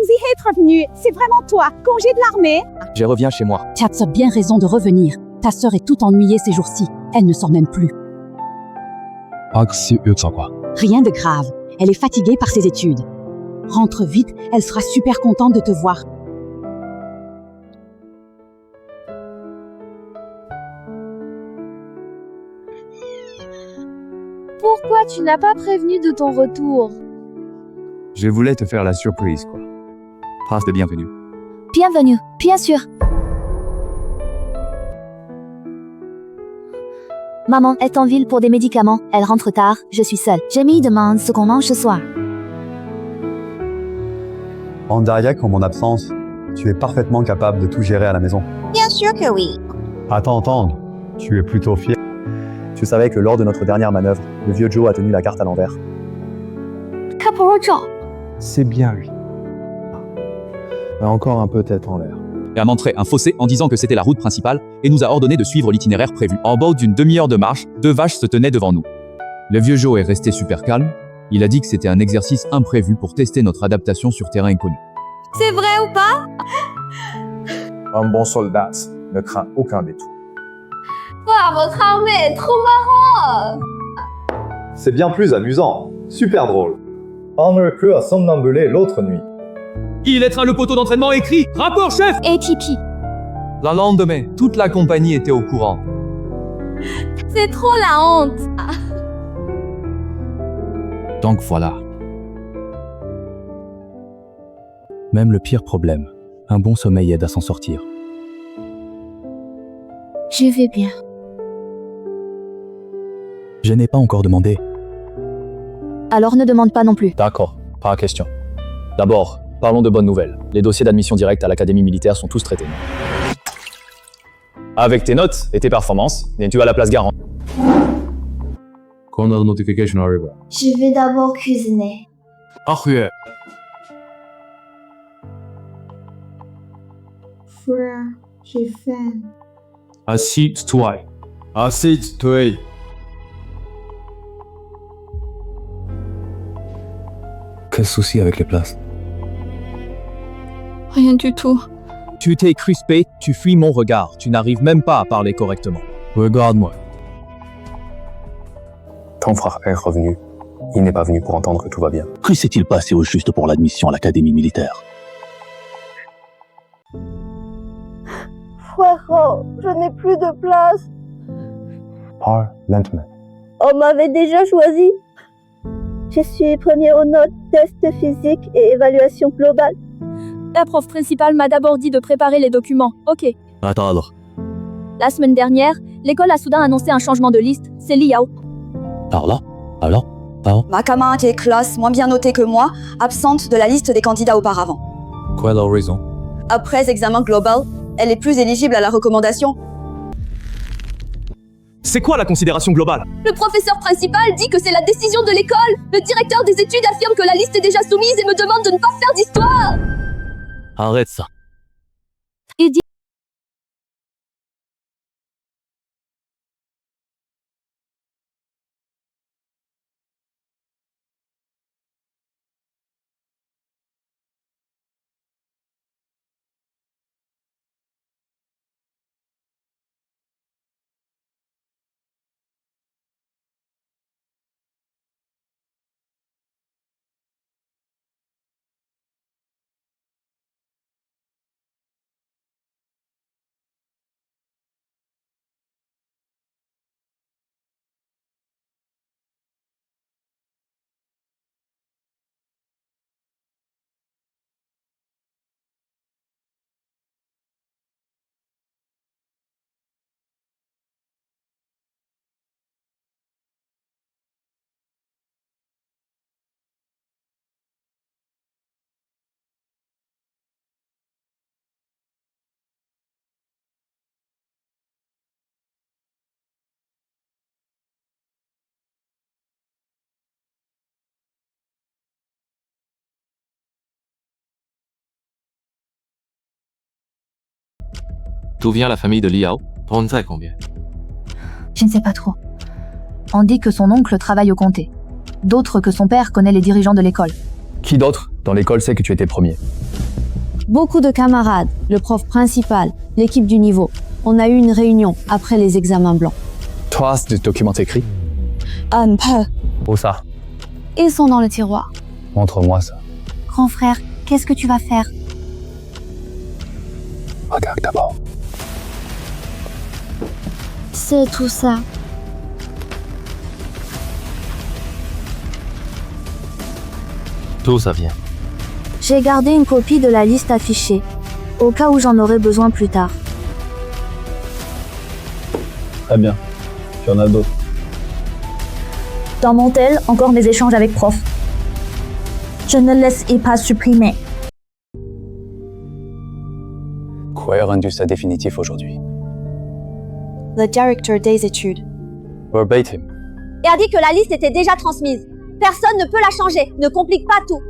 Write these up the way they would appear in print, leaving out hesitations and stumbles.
Zongzi est revenu. C'est vraiment toi. Congé de l'armée. Je reviens chez moi. Tu as bien raison de revenir. Ta sœur est toute ennuyée ces jours-ci. Elle ne sort même plus. Rien de grave. Elle est fatiguée par ses études. Rentre vite, elle sera super contente de te voir. Pourquoi tu n'as pas prévenu de ton retour? Je voulais te faire la surprise, quoi. Phrase de bienvenue. Bienvenue, bien sûr. Maman est en ville pour des médicaments. Elle rentre tard, je suis seule. Jamie demande ce qu'on mange ce soir. En Dariac, en mon absence, tu es parfaitement capable de tout gérer à la maison. Bien sûr que oui. Attends, tu es plutôt fier. Tu savais que lors de notre dernière manœuvre, le vieux Joe a tenu la carte à l'envers. C'est bien lui. Mais encore un peu tête en l'air. Et a montré un fossé en disant que c'était la route principale et nous a ordonné de suivre l'itinéraire prévu. En bas d'une demi-heure de marche, 2 vaches se tenaient devant nous. Le vieux Joe est resté super calme. Il a dit que c'était un exercice imprévu pour tester notre adaptation sur terrain inconnu. C'est vrai ou pas? Un bon soldat ne craint aucun détour. Wow, votre armée est trop marrant! C'est bien plus amusant. Super drôle. Armor Crew a somnambulé l'autre nuit. Il éteint le poteau d'entraînement et crie « Rapport, chef !» ATP. Le lendemain, toute la compagnie était au courant. C'est trop la honte. Donc voilà. Même le pire problème, un bon sommeil aide à s'en sortir. Je vais bien. Je n'ai pas encore demandé. Alors ne demande pas non plus. D'accord, pas de question. D'abord, parlons de bonnes nouvelles. Les dossiers d'admission directe à l'académie militaire sont tous traités. Avec tes notes et tes performances, tu as la place garante. Quand la notification arrive. Je vais d'abord cuisiner. Frère, Frère, j'ai faim. assis-toi. Assis-toi. Quel souci avec les places? Rien du tout. Tu t'es crispé, tu fuis mon regard, tu n'arrives même pas à parler correctement. Regarde-moi. Ton frère est revenu. Il n'est pas venu pour entendre que tout va bien. Que s'est-il passé au juste pour l'admission à l'académie militaire? Frérot, je n'ai plus de place. Parle lentement. On m'avait déjà choisi. Je suis premier aux notes, test physique et évaluation globale. La prof principale m'a d'abord dit de préparer les documents. Ok. Attends alors. La semaine dernière, l'école a soudain annoncé un changement de liste. C'est Liao. Alors? Ma camarade est classe, moins bien notée que moi, absente de la liste des candidats auparavant. Quelle est la raison? Après examen global, elle est plus éligible à la recommandation. C'est quoi la considération globale? Le professeur principal dit que c'est la décision de l'école. Le directeur des études affirme que la liste est déjà soumise et me demande de ne pas faire d'histoire. Arrête ça. Et dit D'où vient la famille de Liao? On ne sait combien. Je ne sais pas trop. On dit que son oncle travaille au comté. D'autres que son père connaît les dirigeants de l'école. Qui d'autre dans l'école sait que tu étais premier? Beaucoup de camarades, le prof principal, l'équipe du niveau. On a eu une réunion après les examens blancs. Toi, des documents écrits? Un peu. Où ça? Ils sont dans le tiroir. Montre-moi ça. Grand frère, qu'est-ce que tu vas faire? Regarde d'abord. C'est tout ça. D'où ça vient? J'ai gardé une copie de la liste affichée, au cas où j'en aurai besoin plus tard. Très bien. Tu en as d'autres? Dans mon tel, encore mes échanges avec prof. Je ne laisserai pas supprimer. Quoi a rendu ça définitif aujourd'hui? Le directeur des études. Verbatim. Et a dit que la liste était déjà transmise. Personne ne peut la changer. Ne complique pas tout.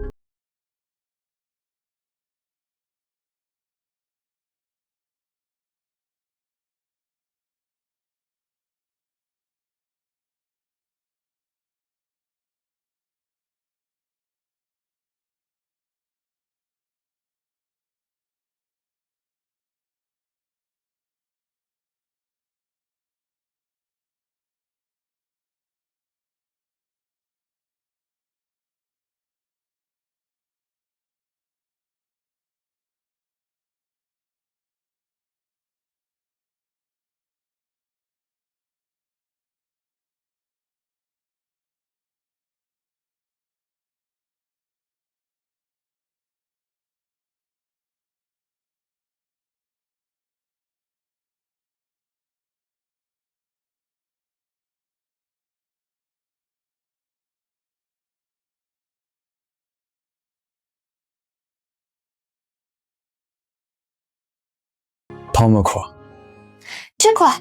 Tom me croit. Je crois.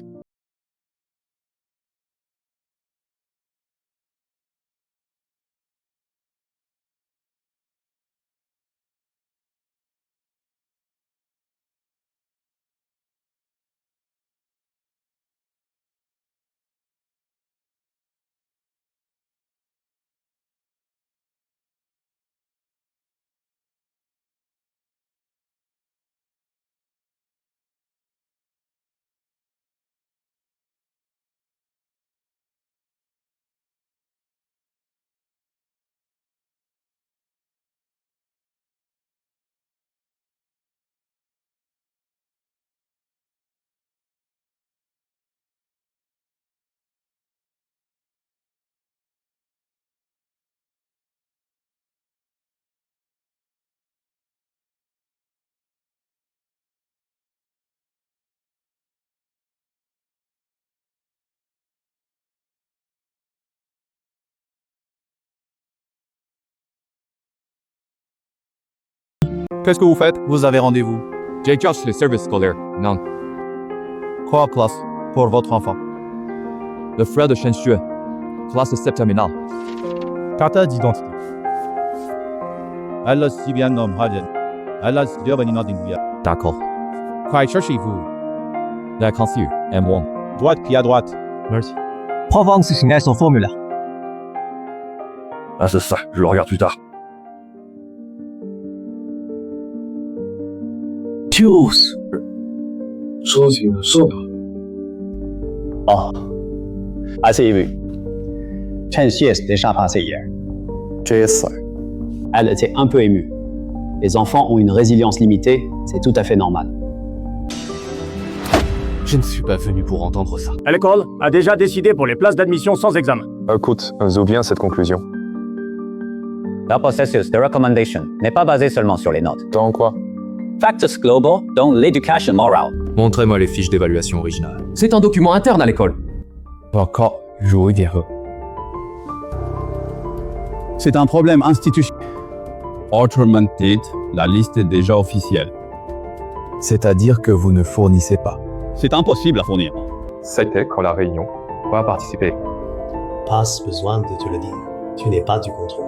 Qu'est-ce que vous faites? Vous avez rendez-vous. J'ai juste le service scolaire. Non. Quoi classe? Pour votre enfant. Le frère de Shenxue. Classe septerminale. Carte d'identité. D'accord. Quoi cherchez-vous? La consul, M1. Droite puis à droite. Merci. Provence signait son formulaire. Ah, c'est ça, je le regarde plus tard. Tous. Oh, assez ému. Chen Xie est déjà passé hier. Elle était un peu émue. Les enfants ont une résilience limitée, c'est tout à fait normal. Je ne suis pas venu pour entendre ça. L'école a déjà décidé pour les places d'admission sans examen. Écoute, d'où vient cette conclusion? Le processus de recommendation n'est pas basé seulement sur les notes. Dans quoi? Factors global, dont l'éducation morale. Montrez-moi les fiches d'évaluation originales. C'est un document interne à l'école. Encore jouer des rôles. C'est un problème institutionnel. Autrement dit, la liste est déjà officielle. C'est-à-dire que vous ne fournissez pas. C'est impossible à fournir. C'était quand la réunion. Pas participer. Pas besoin de te le dire. Tu n'es pas du contrôle.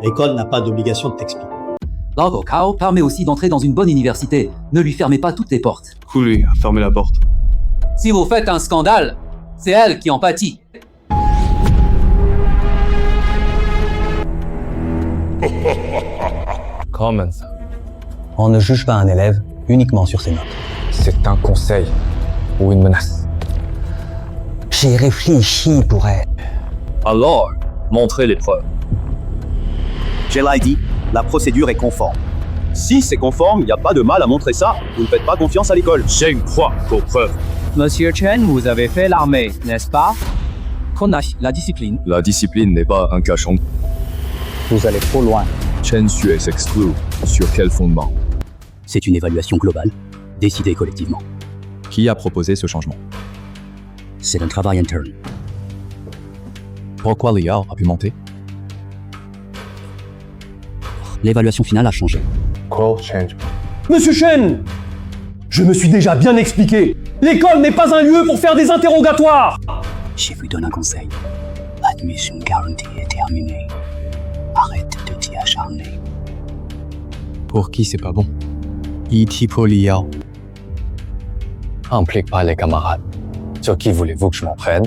L'école n'a pas d'obligation de t'expliquer. L'Agokao permet aussi d'entrer dans une bonne université. Ne lui fermez pas toutes les portes. Coulé, fermez la porte. Si vous faites un scandale, c'est elle qui en pâtit. Commons. On ne juge pas un élève uniquement sur ses notes. C'est un conseil ou une menace. J'ai réfléchi pour elle. Alors, montrez les preuves. J'ai dit, la procédure est conforme. Si c'est conforme, il n'y a pas de mal à montrer ça. Vous ne faites pas confiance à l'école. J'ai une croix pour preuve. Monsieur Chen, vous avez fait l'armée, n'est-ce pas? Qu'on a la discipline. La discipline n'est pas un cachon. Vous allez trop loin. Chen Xue est exclu. Sur quel fondement? C'est une évaluation globale, décidée collectivement. Qui a proposé ce changement? C'est un travail interne. Pourquoi l'IA a pu monter? L'évaluation finale a changé. Qual change? Monsieur Chen, je me suis déjà bien expliqué. L'école n'est pas un lieu pour faire des interrogatoires. Je vous donne un conseil. Admission garantie est terminée. Arrête de t'y acharner. Pour qui c'est pas bon? E.T. pour l'IA. Implique pas les camarades. Sur qui voulez-vous que je m'en prenne?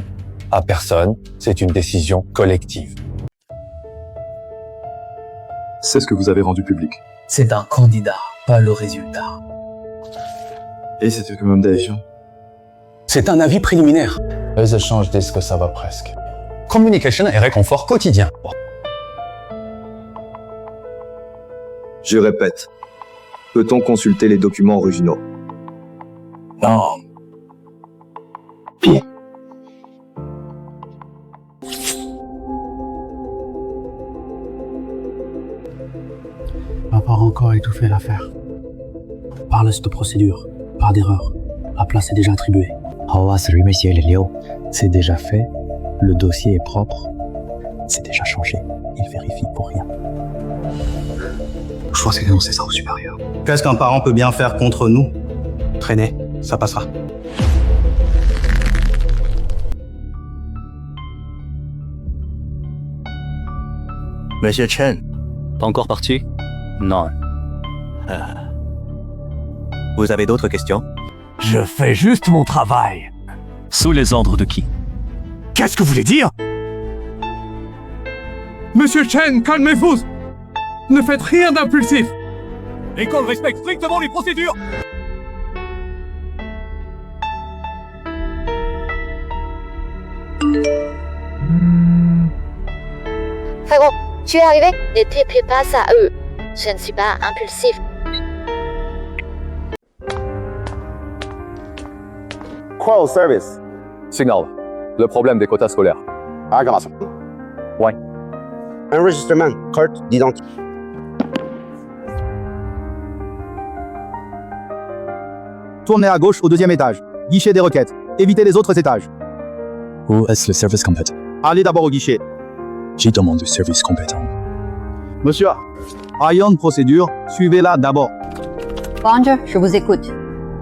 À personne, c'est une décision collective. C'est ce que vous avez rendu public. C'est un candidat, pas le résultat. Et c'était quand même d'avion. C'est un avis préliminaire. Les échanges disent que ça va presque. Communication et réconfort quotidien. Je répète. Peut-on consulter les documents originaux? Non. Bien. On va pas encore étouffer l'affaire. Par cette procédure, par d'erreur. La place est déjà attribuée. C'est déjà fait. Le dossier est propre. C'est déjà changé. Il vérifie pour rien. Je pense dénoncer ça au supérieur. Qu'est-ce qu'un parent peut bien faire contre nous? Traînez, ça passera. Monsieur Chen, Pas encore parti? Non. vous avez d'autres questions? Je fais juste mon travail. Sous les ordres de qui? Qu'est-ce que vous voulez dire? Monsieur Chen, calmez-vous. Ne faites rien d'impulsif. L'école respecte strictement les procédures. Frérot, tu es arrivé? Ne te fais pas ça à eux. Je ne suis pas impulsif. Call service. Signal. Le problème des quotas scolaires. Aggravation. Ouais. Enregistrement, carte d'identité. Tournez à gauche au 2e étage. Guichet des requêtes. Évitez les autres étages. Où est-ce le service compétent? Allez d'abord au guichet. J'ai demandé service compétent. Monsieur, ayant procédure, suivez-la d'abord. Bonjour, je vous écoute.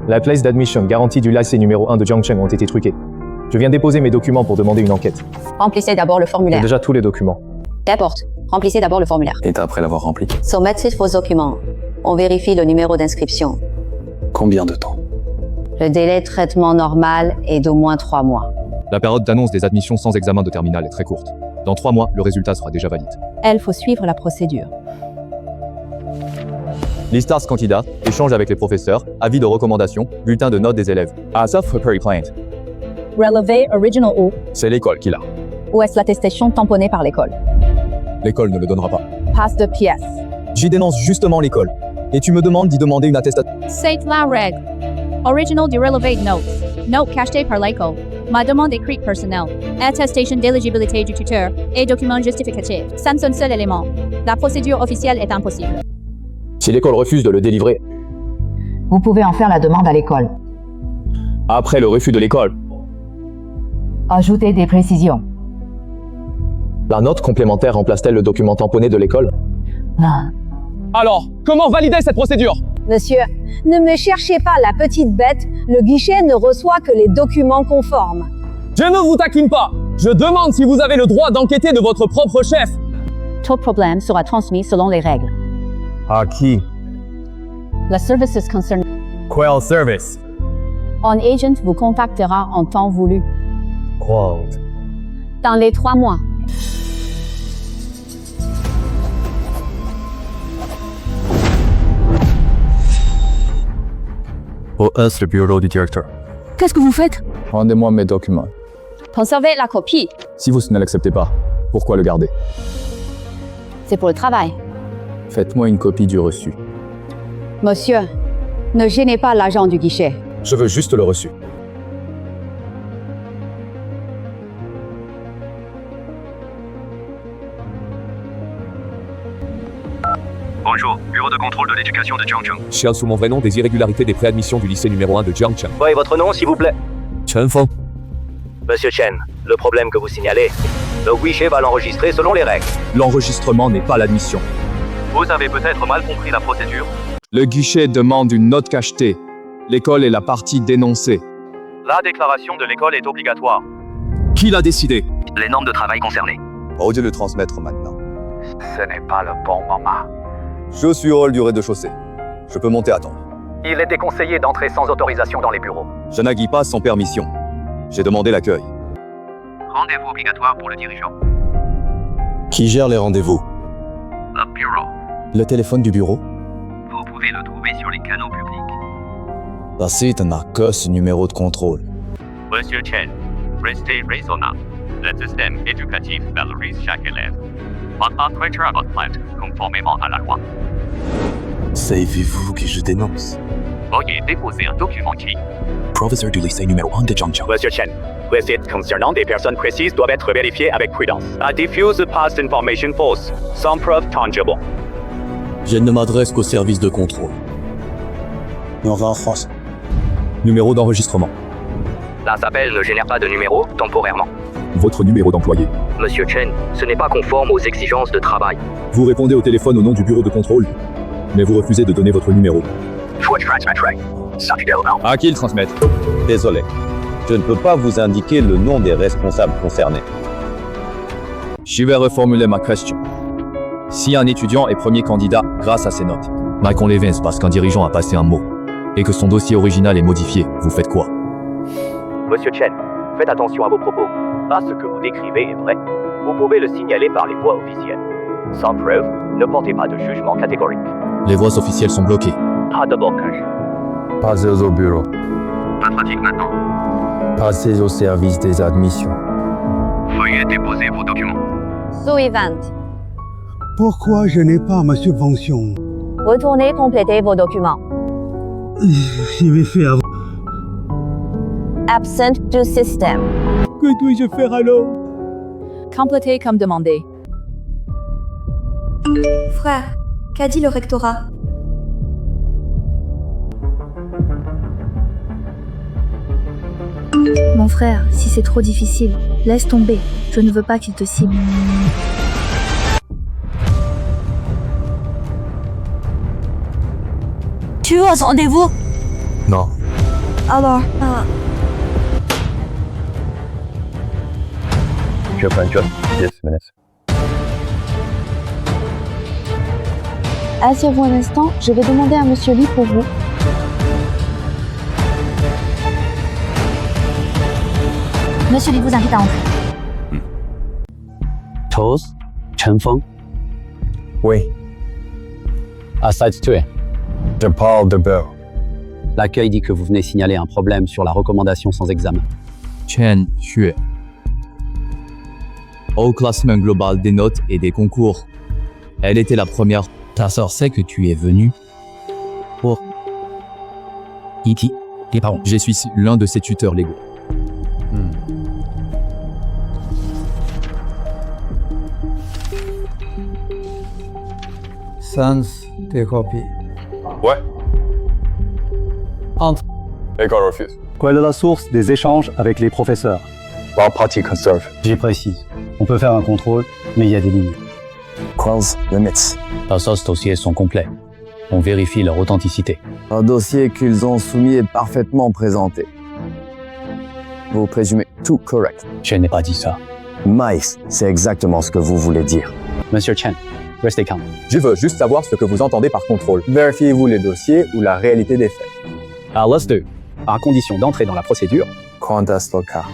La place d'admission garantie du lycée numéro 1 de Jiangcheng ont été truquées. Je viens déposer mes documents pour demander une enquête. Remplissez d'abord le J'ai formulaire. déjà tous les documents. Qu'importe. Remplissez d'abord le formulaire. Et après l'avoir rempli, Soumettez vos documents. On vérifie le numéro d'inscription. combien de temps? Le délai de traitement normal est d'au moins 3 mois. La période d'annonce des admissions sans examen de terminale est très courte. Dans 3 mois, le résultat sera déjà valide. Elle faut suivre la procédure. Listars candidats, échange avec les professeurs, avis de recommandation, bulletin de notes des élèves. ASAF Preparing Plant. Relevé original où? C'est l'école qui l'a. Où est-ce l'attestation tamponnée par l'école? L'école ne le donnera pas. Passe de pièce. J'y dénonce justement l'école. Et tu me demandes d'y demander une attestation. C'est la règle. Original du relevé de notes. Note cachetée par l'école. Ma demande écrite personnelle. Attestation d'éligibilité du tuteur. Et document justificatif. Ça ne sont seul élément. La procédure officielle est impossible. Si l'école refuse de le délivrer, Vous pouvez en faire la demande à l'école. après le refus de l'école, Ajoutez des précisions. la note complémentaire remplace-t-elle le document tamponné de l'école? Alors, comment valider cette procédure? Monsieur, ne me cherchez pas la petite bête, le guichet ne reçoit que les documents conformes. Je ne vous taquine pas. Je demande si vous avez le droit d'enquêter de votre propre chef. Tout problème sera transmis selon les règles. À qui? La services concernée. Quel service? Un agent vous contactera en temps voulu. Qual? Dans les 3 mois. OS, le bureau du directeur. Qu'est-ce que vous faites? Rendez-moi mes documents. Conservez la copie. Si vous ne l'acceptez pas, pourquoi le garder? C'est pour le travail. Faites-moi une copie du reçu. Monsieur, ne gênez pas l'agent du guichet. Je veux juste le reçu. Bonjour, bureau de contrôle de l'éducation de Jiangcheng. Cherche sous mon vrai nom des irrégularités des préadmissions du lycée numéro 1 de Jiangcheng. Ouais, votre nom, s'il vous plaît. Chen Feng. Monsieur Chen, le problème que vous signalez, le guichet va l'enregistrer selon les règles. L'enregistrement n'est pas l'admission. Vous avez peut-être mal compris la procédure. Le guichet demande une note cachetée. L'école est la partie dénoncée. La déclaration de l'école est obligatoire. Qui l'a décidé? Les normes de travail concernées. Au lieu de le transmettre maintenant. Ce n'est pas le bon moment. Je suis au hall du rez-de-chaussée. Je peux monter attendre. Il est déconseillé d'entrer sans autorisation dans les bureaux. Je n'agis pas sans permission. J'ai demandé l'accueil. Rendez-vous obligatoire pour le dirigeant. Qui gère les rendez-vous? Le bureau. Le téléphone du bureau? Vous pouvez le trouver sur les canaux publics. Passez n'a que ce numéro de contrôle. Monsieur Chen, restez raisonnable. Le système éducatif valorise chaque élève. Votre entretien votre plainte conformément à la loi. Savez-vous que je dénonce? Veuillez déposer un document qui... Professeur du lycée numéro 1 de Jiangcheng. Monsieur Chen, les sites concernant des personnes précises doivent être vérifiés avec prudence. À diffuse de past information fausse, sans preuve tangible. Je ne m'adresse qu'au service de contrôle. Et on va en France. Numéro d'enregistrement. La SAPEL ne génère pas de numéro temporairement. Votre numéro d'employé. Monsieur Chen, ce n'est pas conforme aux exigences de travail. Vous répondez au téléphone au nom du bureau de contrôle, mais vous refusez de donner votre numéro. À qui le transmettre? Désolé, je ne peux pas vous indiquer le nom des responsables concernés. Je vais reformuler ma question. Si un étudiant est premier candidat grâce à ses notes, mais qu'on les vince parce qu'un dirigeant a passé un mot, et que son dossier original est modifié, vous faites quoi? Monsieur Chen, faites attention à vos propos. Pas ce que vous décrivez est vrai. Vous pouvez le signaler par les voies officielles. Sans preuve, ne portez pas de jugement catégorique. Les voies officielles sont bloquées. Pas de blocage. Passez au bureau. Pas pratique maintenant. Passez au service des admissions. Veuillez déposer vos documents. Suivant. Pourquoi je n'ai pas ma subvention? Retournez compléter vos documents. Je vais faire. Absent du système. Que dois-je faire alors? Compléter comme demandé. Frère, qu'a dit le rectorat? Mon frère, si c'est trop difficile, laisse tomber. Je ne veux pas qu'il te cible. Tu as rendez-vous? Non. Alors, Je prends une 10 minutes. Asseyez-vous un instant, je vais demander à Monsieur Li pour vous. Monsieur Li vous invite à entrer. Chose, Chen Feng. Oui. À site situé. Je parle de Beau. L'accueil dit que vous venez signaler un problème sur la recommandation sans examen. Chen Xue. Au classement global des notes et des concours. Elle était la première. Ta sœur sait que tu es venu pour Iti, les parents. Je suis l'un de ses tuteurs légaux. Sans tes copies. Ouais. Entre. École refuse. Quelle est la source des échanges avec les professeurs? Par partie conserve. J'y précise. On peut faire un contrôle, mais il y a des limites. Quelles limits? Ta sauce dossiers sont complets. On vérifie leur authenticité. Un dossier qu'ils ont soumis est parfaitement présenté. Vous présumez tout correct. Je n'ai pas dit ça. Maïs, c'est exactement ce que vous voulez dire. Monsieur Chen, restez calme. Je veux juste savoir ce que vous entendez par contrôle. Vérifiez-vous les dossiers ou la réalité des faits? Alice 2, à condition d'entrer dans la procédure, Quand est-ce le cas?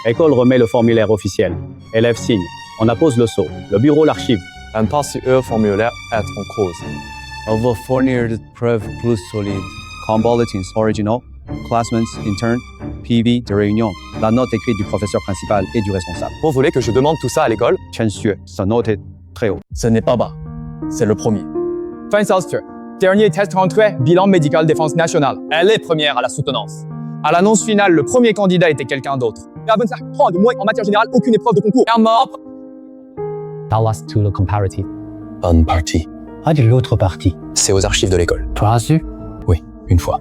école remet le formulaire officiel. Élève signe. On appose le sceau. Le bureau l'archive. Un passé formulaire est en cause. On va fournir des preuves plus solides. Quand bulletins originaux classmates, intern, PV de réunion, la note écrite du professeur principal et du responsable. Vous voulez que je demande tout ça à l'école? Chen Xue, sa note est très haute. Ce n'est pas bas. C'est le premier. Fin semestre. Dernier test rentré, bilan médical défense nationale. Elle est première à la soutenance. À l'annonce finale, le premier candidat était quelqu'un d'autre. À 25 points de moins en matière générale, aucune épreuve de concours. Un mort. Tell us to the comparative. Bonne partie. Ah, de l'autre partie. C'est aux archives de l'école. Tu as su? Oui, une fois.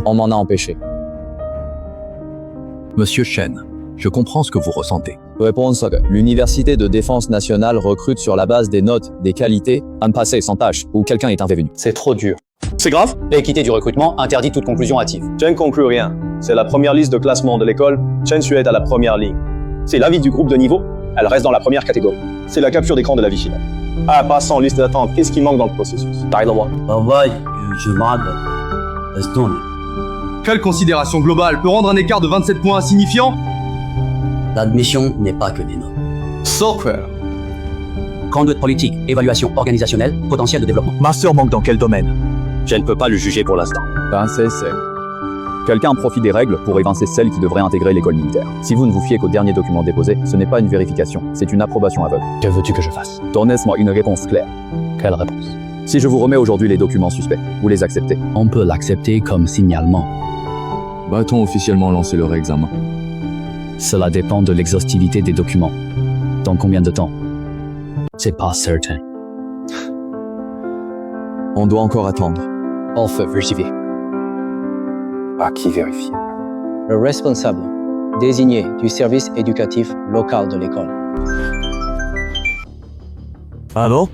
On m'en a empêché. Monsieur Chen, je comprends ce que vous ressentez. Réponse. L'Université de défense nationale recrute sur la base des notes, des qualités, un passé sans tâche, ou quelqu'un est intervenu. C'est trop dur. C'est grave? L'équité du recrutement interdit toute conclusion hâtive. Chen conclut rien. C'est la première liste de classement de l'école. Chen Xue est à la première ligne. C'est l'avis du groupe de niveau. Elle reste dans la première catégorie. C'est la capture d'écran de la vie finale. Ah, passant, liste d'attente. Qu'est-ce qui manque dans le processus? Quelle considération globale peut rendre un écart de 27 points insignifiant? L'admission n'est pas que des notes. Software. Conduite politique, évaluation organisationnelle, potentiel de développement. Master manque dans quel domaine? Je ne peux pas le juger pour l'instant. C'est. Quelqu'un profite des règles pour évincer celles qui devraient intégrer l'école militaire. Si vous ne vous fiez qu'au dernier document déposé, ce n'est pas une vérification, c'est une approbation aveugle. Que veux-tu que je fasse? Donnez-moi une réponse claire. Quelle réponse? Si je vous remets aujourd'hui les documents suspects, vous les acceptez? On peut l'accepter comme signalement. Va-t-on officiellement lancer le réexamen? Cela dépend de l'exhaustivité des documents. Dans combien de temps? C'est pas certain. On doit encore attendre. On fait vérifier. À qui vérifier? Le responsable désigné du service éducatif local de l'école. Allô?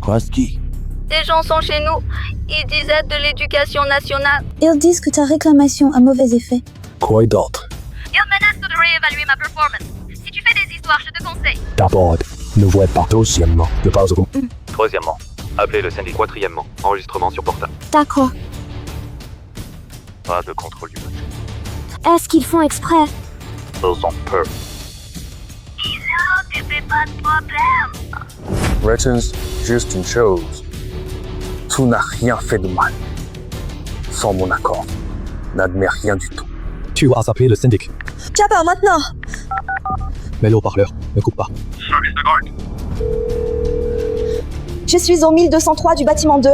Kwaski? Des gens sont chez nous. Ils disent être de l'éducation nationale. Ils disent que ta réclamation a mauvais effet. Quoi d'autre? Ils menacent de réévaluer ma performance. Si tu fais des histoires, je te conseille. D'abord, ne vois pas. Deuxièmement, ne pas au... Troisièmement, appelez le syndic. Quatrièmement, enregistrement sur portable. D'accord. Pas de contrôle du mode. Est-ce qu'ils font exprès? Ils ont peur. Tu fais pas de problème. Rettens, juste une chose. Tu n'as rien fait de mal. Sans mon accord, n'admets rien du tout. Tu as appelé le syndic. Tiens pas maintenant. Mets-le au parleur, ne coupe pas. Je suis au 1203 du bâtiment 2.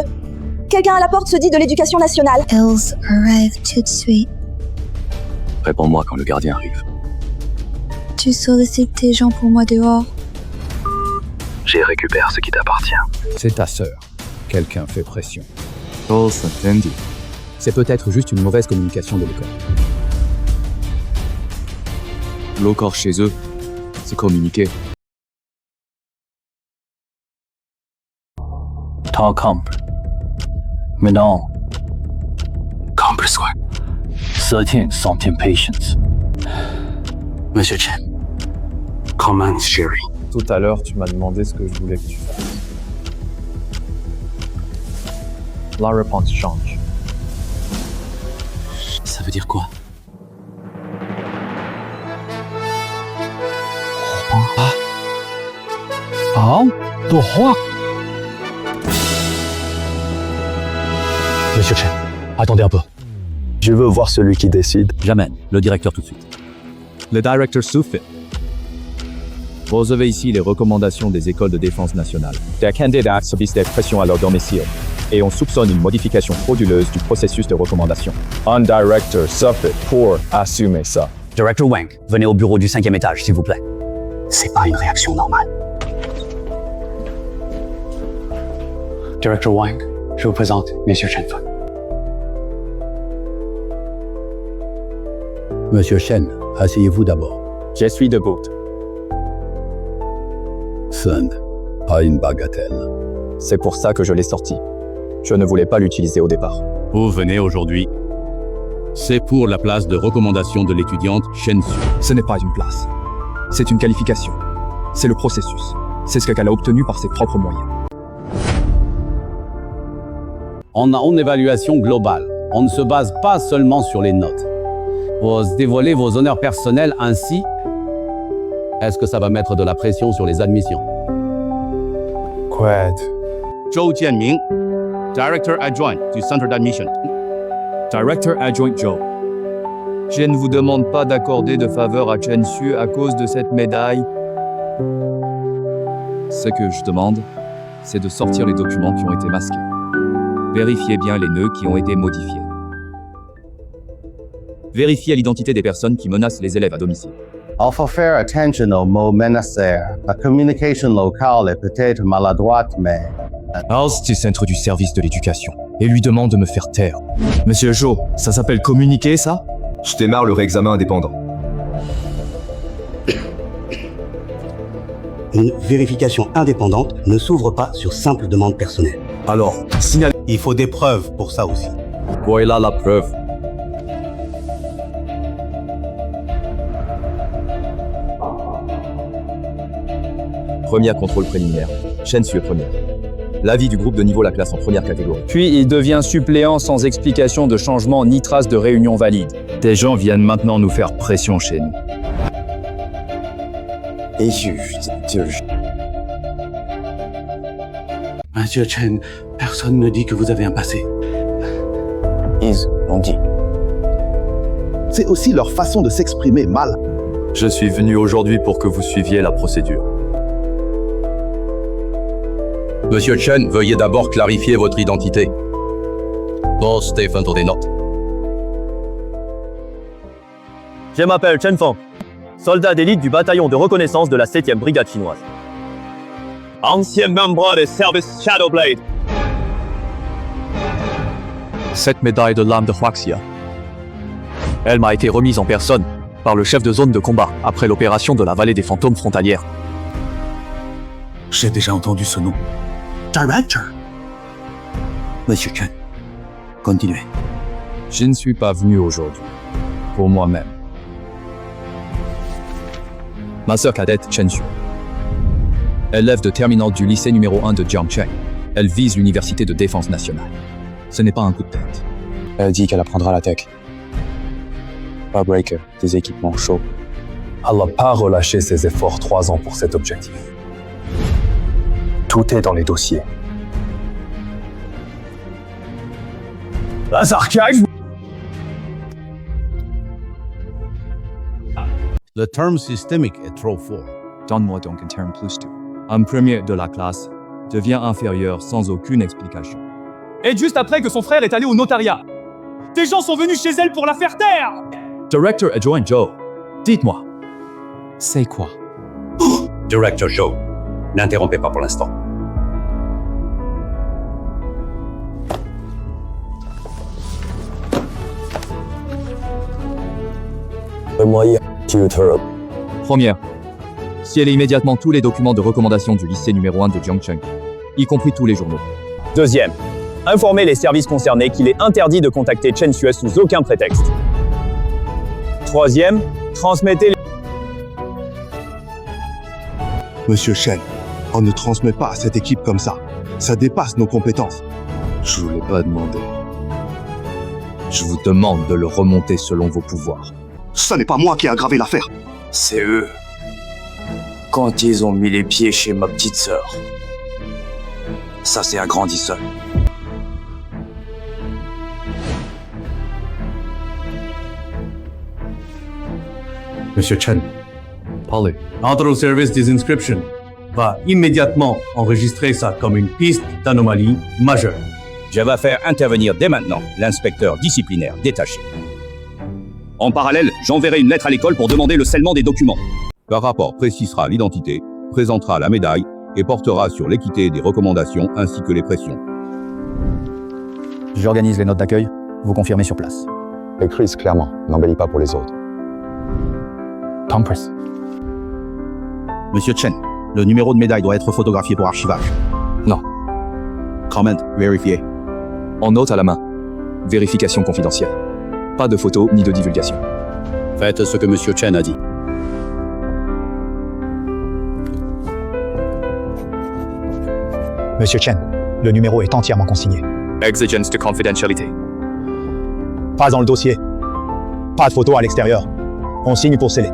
Quelqu'un à la porte se dit de l'éducation nationale. Ils arrivent tout de suite. Réponds-moi quand le gardien arrive. Tu sollicites tes gens pour moi dehors. J'ai récupéré ce qui t'appartient. C'est ta sœur. Quelqu'un fait pression. C'est peut-être juste une mauvaise communication de l'école. L'ocor chez eux, c'est communiquer. T'as compris. Maintenant, Compris-toi. certains sont impatients. Monsieur Chen, comment Sherry? Tout à l'heure, tu m'as demandé ce que je voulais que tu fasses. La réponse change. Ça veut dire quoi? Monsieur Chen, attendez un peu. Je veux voir celui qui décide. J'amène le directeur tout de suite. Le directeur Soufit. Vous avez ici les recommandations des écoles de défense nationale. Des candidats subissent des pressions à leur domicile et on soupçonne une modification frauduleuse du processus de recommandation. Un directeur Soufit pour assumer ça. Directeur Wang, venez au bureau du 5e étage, s'il vous plaît. C'est pas une réaction normale. Directeur Wang, je vous présente Monsieur Chen Feng. Monsieur Chen, asseyez-vous d'abord. Je suis debout. Sun, pas une bagatelle. C'est pour ça que je l'ai sorti. Je ne voulais pas l'utiliser au départ. Vous venez aujourd'hui. C'est pour la place de recommandation de l'étudiante Shen Su. Ce n'est pas une place. C'est une qualification. C'est le processus. C'est ce qu'elle a obtenu par ses propres moyens. On a une évaluation globale. On ne se base pas seulement sur les notes. Vous dévoilez vos honneurs personnels ainsi. Est-ce que ça va mettre de la pression sur les admissions? Quoi? Zhou Jianming, Director Adjoint du Centre d'Admission. Director Adjoint Joe. Je ne vous demande pas d'accorder de faveur à Chen Xue à cause de cette médaille. Ce que je demande, c'est de sortir les documents qui ont été masqués. Vérifiez bien les nœuds qui ont été modifiés. Vérifiez l'identité des personnes qui menacent les élèves à domicile. Il faut faire attention aux mots menacer. La communication locale est peut-être maladroite, mais... House est centre du service de l'éducation et lui demande de me faire taire. Monsieur Joe, ça s'appelle communiquer, ça? Je démarre le réexamen indépendant. Une vérification indépendante ne s'ouvre pas sur simple demande personnelle. Alors, signal. Il faut des preuves pour ça aussi. Voilà la preuve. Premier contrôle préliminaire. Chen Xue première. L'avis du groupe de niveau la classe en première catégorie. Puis il devient suppléant sans explication de changement ni trace de réunion valide. Des gens viennent maintenant nous faire pression chez nous. Et Monsieur Chen, personne ne dit que vous avez un passé. Ils l'ont dit. C'est aussi leur façon de s'exprimer mal. Je suis venu aujourd'hui pour que vous suiviez la procédure. Monsieur Chen, veuillez d'abord clarifier votre identité. Boss défendre des notes. Je m'appelle Chen Feng, soldat d'élite du bataillon de reconnaissance de la 7e brigade chinoise. Ancien membre des services Shadowblade. Cette médaille de l'âme de Huaxia. Elle m'a été remise en personne par le chef de zone de combat après l'opération de la vallée des fantômes frontalières. J'ai déjà entendu ce nom. Director. Monsieur Chen, continuez. Je ne suis pas venu aujourd'hui pour moi-même. Ma sœur cadette Chen Xue. Élève de terminale du lycée numéro 1 de Jiangcheng. Elle vise l'université de défense nationale. Ce n'est pas un coup de tête. Elle dit qu'elle apprendra la tech. Pas breaker, des équipements chauds. Elle n'a pas relâché ses efforts 3 ans pour cet objectif. Tout est dans les dossiers. La sarcasme. Le terme systémique est trop fort. Donne-moi donc un terme plus doux. Un premier de la classe devient inférieur sans aucune explication. Et juste après que son frère est allé au notariat. Des gens sont venus chez elle pour la faire taire. Director Adjoint Joe, dites-moi. C'est quoi? Director Joe, n'interrompez pas pour l'instant. Première. Sciez immédiatement tous les documents de recommandation du lycée numéro 1 de Jiangcheng, y compris tous les journaux. Deuxième. Informez les services concernés qu'il est interdit de contacter Chen Xue sous aucun prétexte. Troisième. Transmettez les... Monsieur Chen, on ne transmet pas à cette équipe comme ça. Ça dépasse nos compétences. Je vous l'ai pas demandé. Je vous demande de le remonter selon vos pouvoirs. Ça n'est pas moi qui ai aggravé l'affaire. C'est eux. Quand ils ont mis les pieds chez ma petite sœur. Ça s'est agrandi seul. Monsieur Chen, Parlez. Entre au service des inscriptions va immédiatement enregistrer ça comme une piste d'anomalie majeure. Je vais faire intervenir dès maintenant l'inspecteur disciplinaire détaché. En parallèle, j'enverrai une lettre à l'école pour demander le scellement des documents. Le rapport précisera l'identité, présentera la médaille et portera sur l'équité des recommandations ainsi que les pressions. J'organise les notes d'accueil, vous confirmez sur place. Écris clairement, n'embellis pas pour les autres. Tom Press. Monsieur Chen, le numéro de médaille doit être photographié pour archivage. Non. Comment vérifié. En note à la main. Vérification confidentielle. Pas de photos ni de divulgation. Faites ce que Monsieur Chen a dit. Monsieur Chen, le numéro est entièrement consigné. Exigence de confidentialité. Pas dans le dossier. Pas de photos à l'extérieur. On signe pour sceller.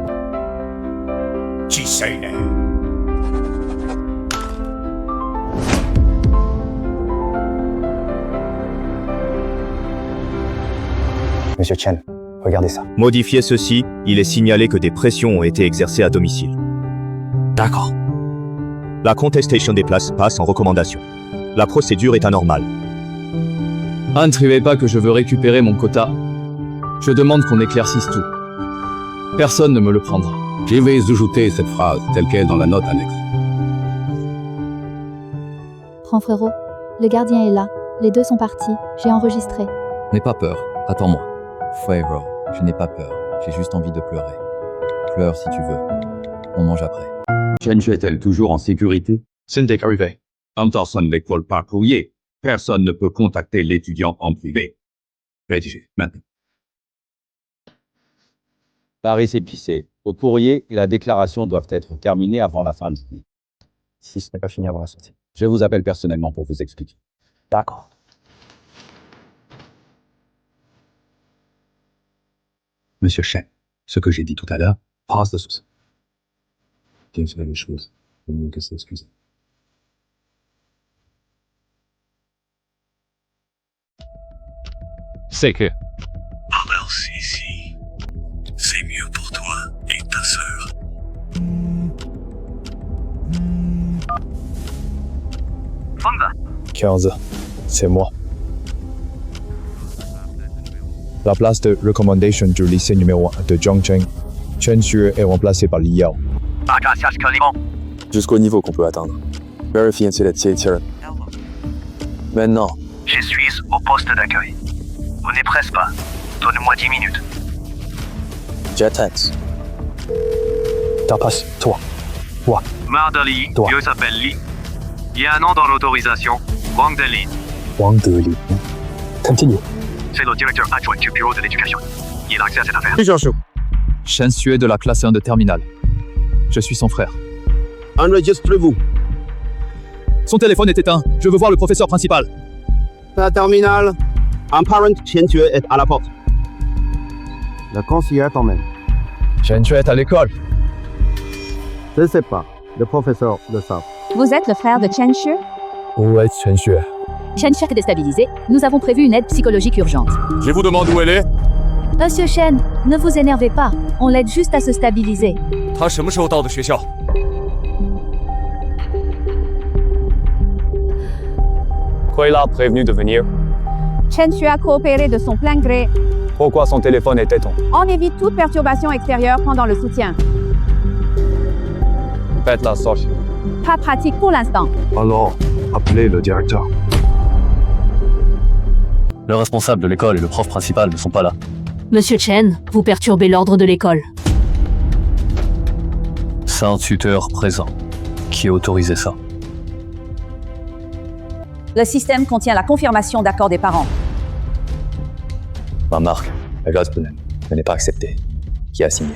Monsieur Chen, regardez ça. Modifiez ceci, il est signalé que des pressions ont été exercées à domicile. D'accord. La contestation des places passe en recommandation. La procédure est anormale. N'intriguez pas que je veux récupérer mon quota. Je demande qu'on éclaircisse tout. Personne ne me le prendra. Je vais ajouter cette phrase telle qu'elle est dans la note annexe. Grand frérot, le gardien est là. Les deux sont partis. J'ai enregistré. N'aie pas peur, attends-moi. Frérot, je n'ai pas peur, j'ai juste envie de pleurer. Pleure si tu veux. On mange après. Chen est-elle toujours en sécurité? Syndic arrivé. Anderson l'école par courrier. Personne ne peut contacter l'étudiant en privé. Rédigé, maintenant. Par récépissé. Au courrier et la déclaration doivent être terminées avant la fin de l'année. Si ce n'est pas fini avant la sortie. Je vous appelle personnellement pour vous expliquer. D'accord. Monsieur Chen, ce que j'ai dit tout à l'heure, passe de sous. Bien sûr, les choses, il vaut mieux que s'excuser. C'est que... Alors si, c'est mieux pour toi et ta sœur. 15, c'est moi. La place de recommandation du lycée numéro 1 de Zhongcheng, Chen Xue est remplacé par Li Yao. Jusqu'au niveau qu'on peut atteindre. Vérifiez si la tienne. Maintenant. Je suis au poste d'accueil. On n'est presque pas. Donne-moi 10 minutes. Jetex. T'as pas, toi. Toi. Mardali, Dieu s'appelle Li. Il y a un nom dans l'autorisation. Wang Deli. Wang Deli. Continue. C'est le directeur adjoint du bureau de l'éducation. Il a accès à cette affaire. Chen Xue de la classe 1 de terminale. Je suis son frère. Enregistrez-vous. Son téléphone est éteint. Je veux voir le professeur principal. La terminale. Un parent Chen Xue est à la porte. La conseillère t'emmène. Chen Xue est à l'école. Je ne sais pas. Le professeur le sait. Vous êtes le frère de Chen Xue? Où est Chen Xue? Chen Xue est déstabilisé. Nous avons prévu une aide psychologique urgente. Je vous demande où elle est. Monsieur Chen, ne vous énervez pas. On l'aide juste à se stabiliser. Quoi il a prévenu de venir? Chen Xue a coopéré de son plein gré. Pourquoi son téléphone est éteint? On évite toute perturbation extérieure pendant le soutien. Faites la sortie. Pas pratique pour l'instant. Alors, appelez le directeur. Le responsable de l'école et le prof principal ne sont pas là. Monsieur Chen, vous perturbez l'ordre de l'école. C'est un tuteur présent. Qui a autorisé ça? Le système contient la confirmation d'accord des parents. Ma marque, la glace Benen, ne n'est pas acceptée. Qui a signé?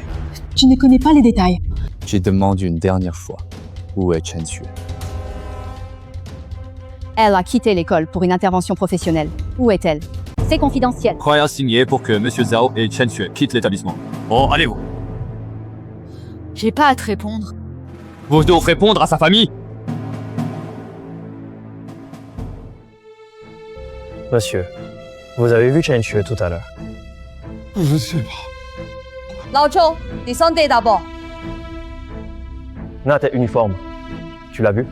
Tu ne connais pas les détails. Je demande une dernière fois. Où est Chen Xue? Elle a quitté l'école pour une intervention professionnelle. Où est-elle? C'est confidentiel. Croyez signer pour que Monsieur Zhao et Chen Xue quittent l'établissement. Bon, allez-vous. J'ai pas à te répondre. Vous devez répondre à sa famille. Monsieur, vous avez vu Chen Xue tout à l'heure? Je sais pas. Lao Zhou, descendez d'abord. Nat est uniforme. Tu l'as vu?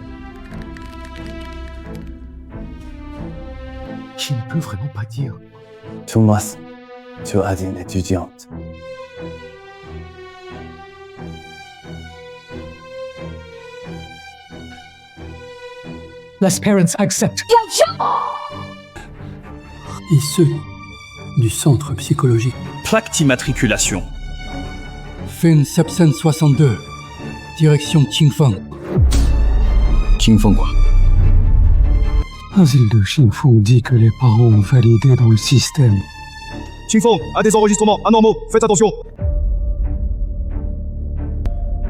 Je ne peux vraiment pas dire. Thomas, tu as une étudiante. Les parents acceptent. Et ceux du centre psychologique. Plaque d'immatriculation. Fin 762. Direction Qingfeng. Qingfeng quoi? Asile de Qingfeng dit que les parents ont validé dans le système. Qingfeng a des enregistrements anormaux. Faites attention.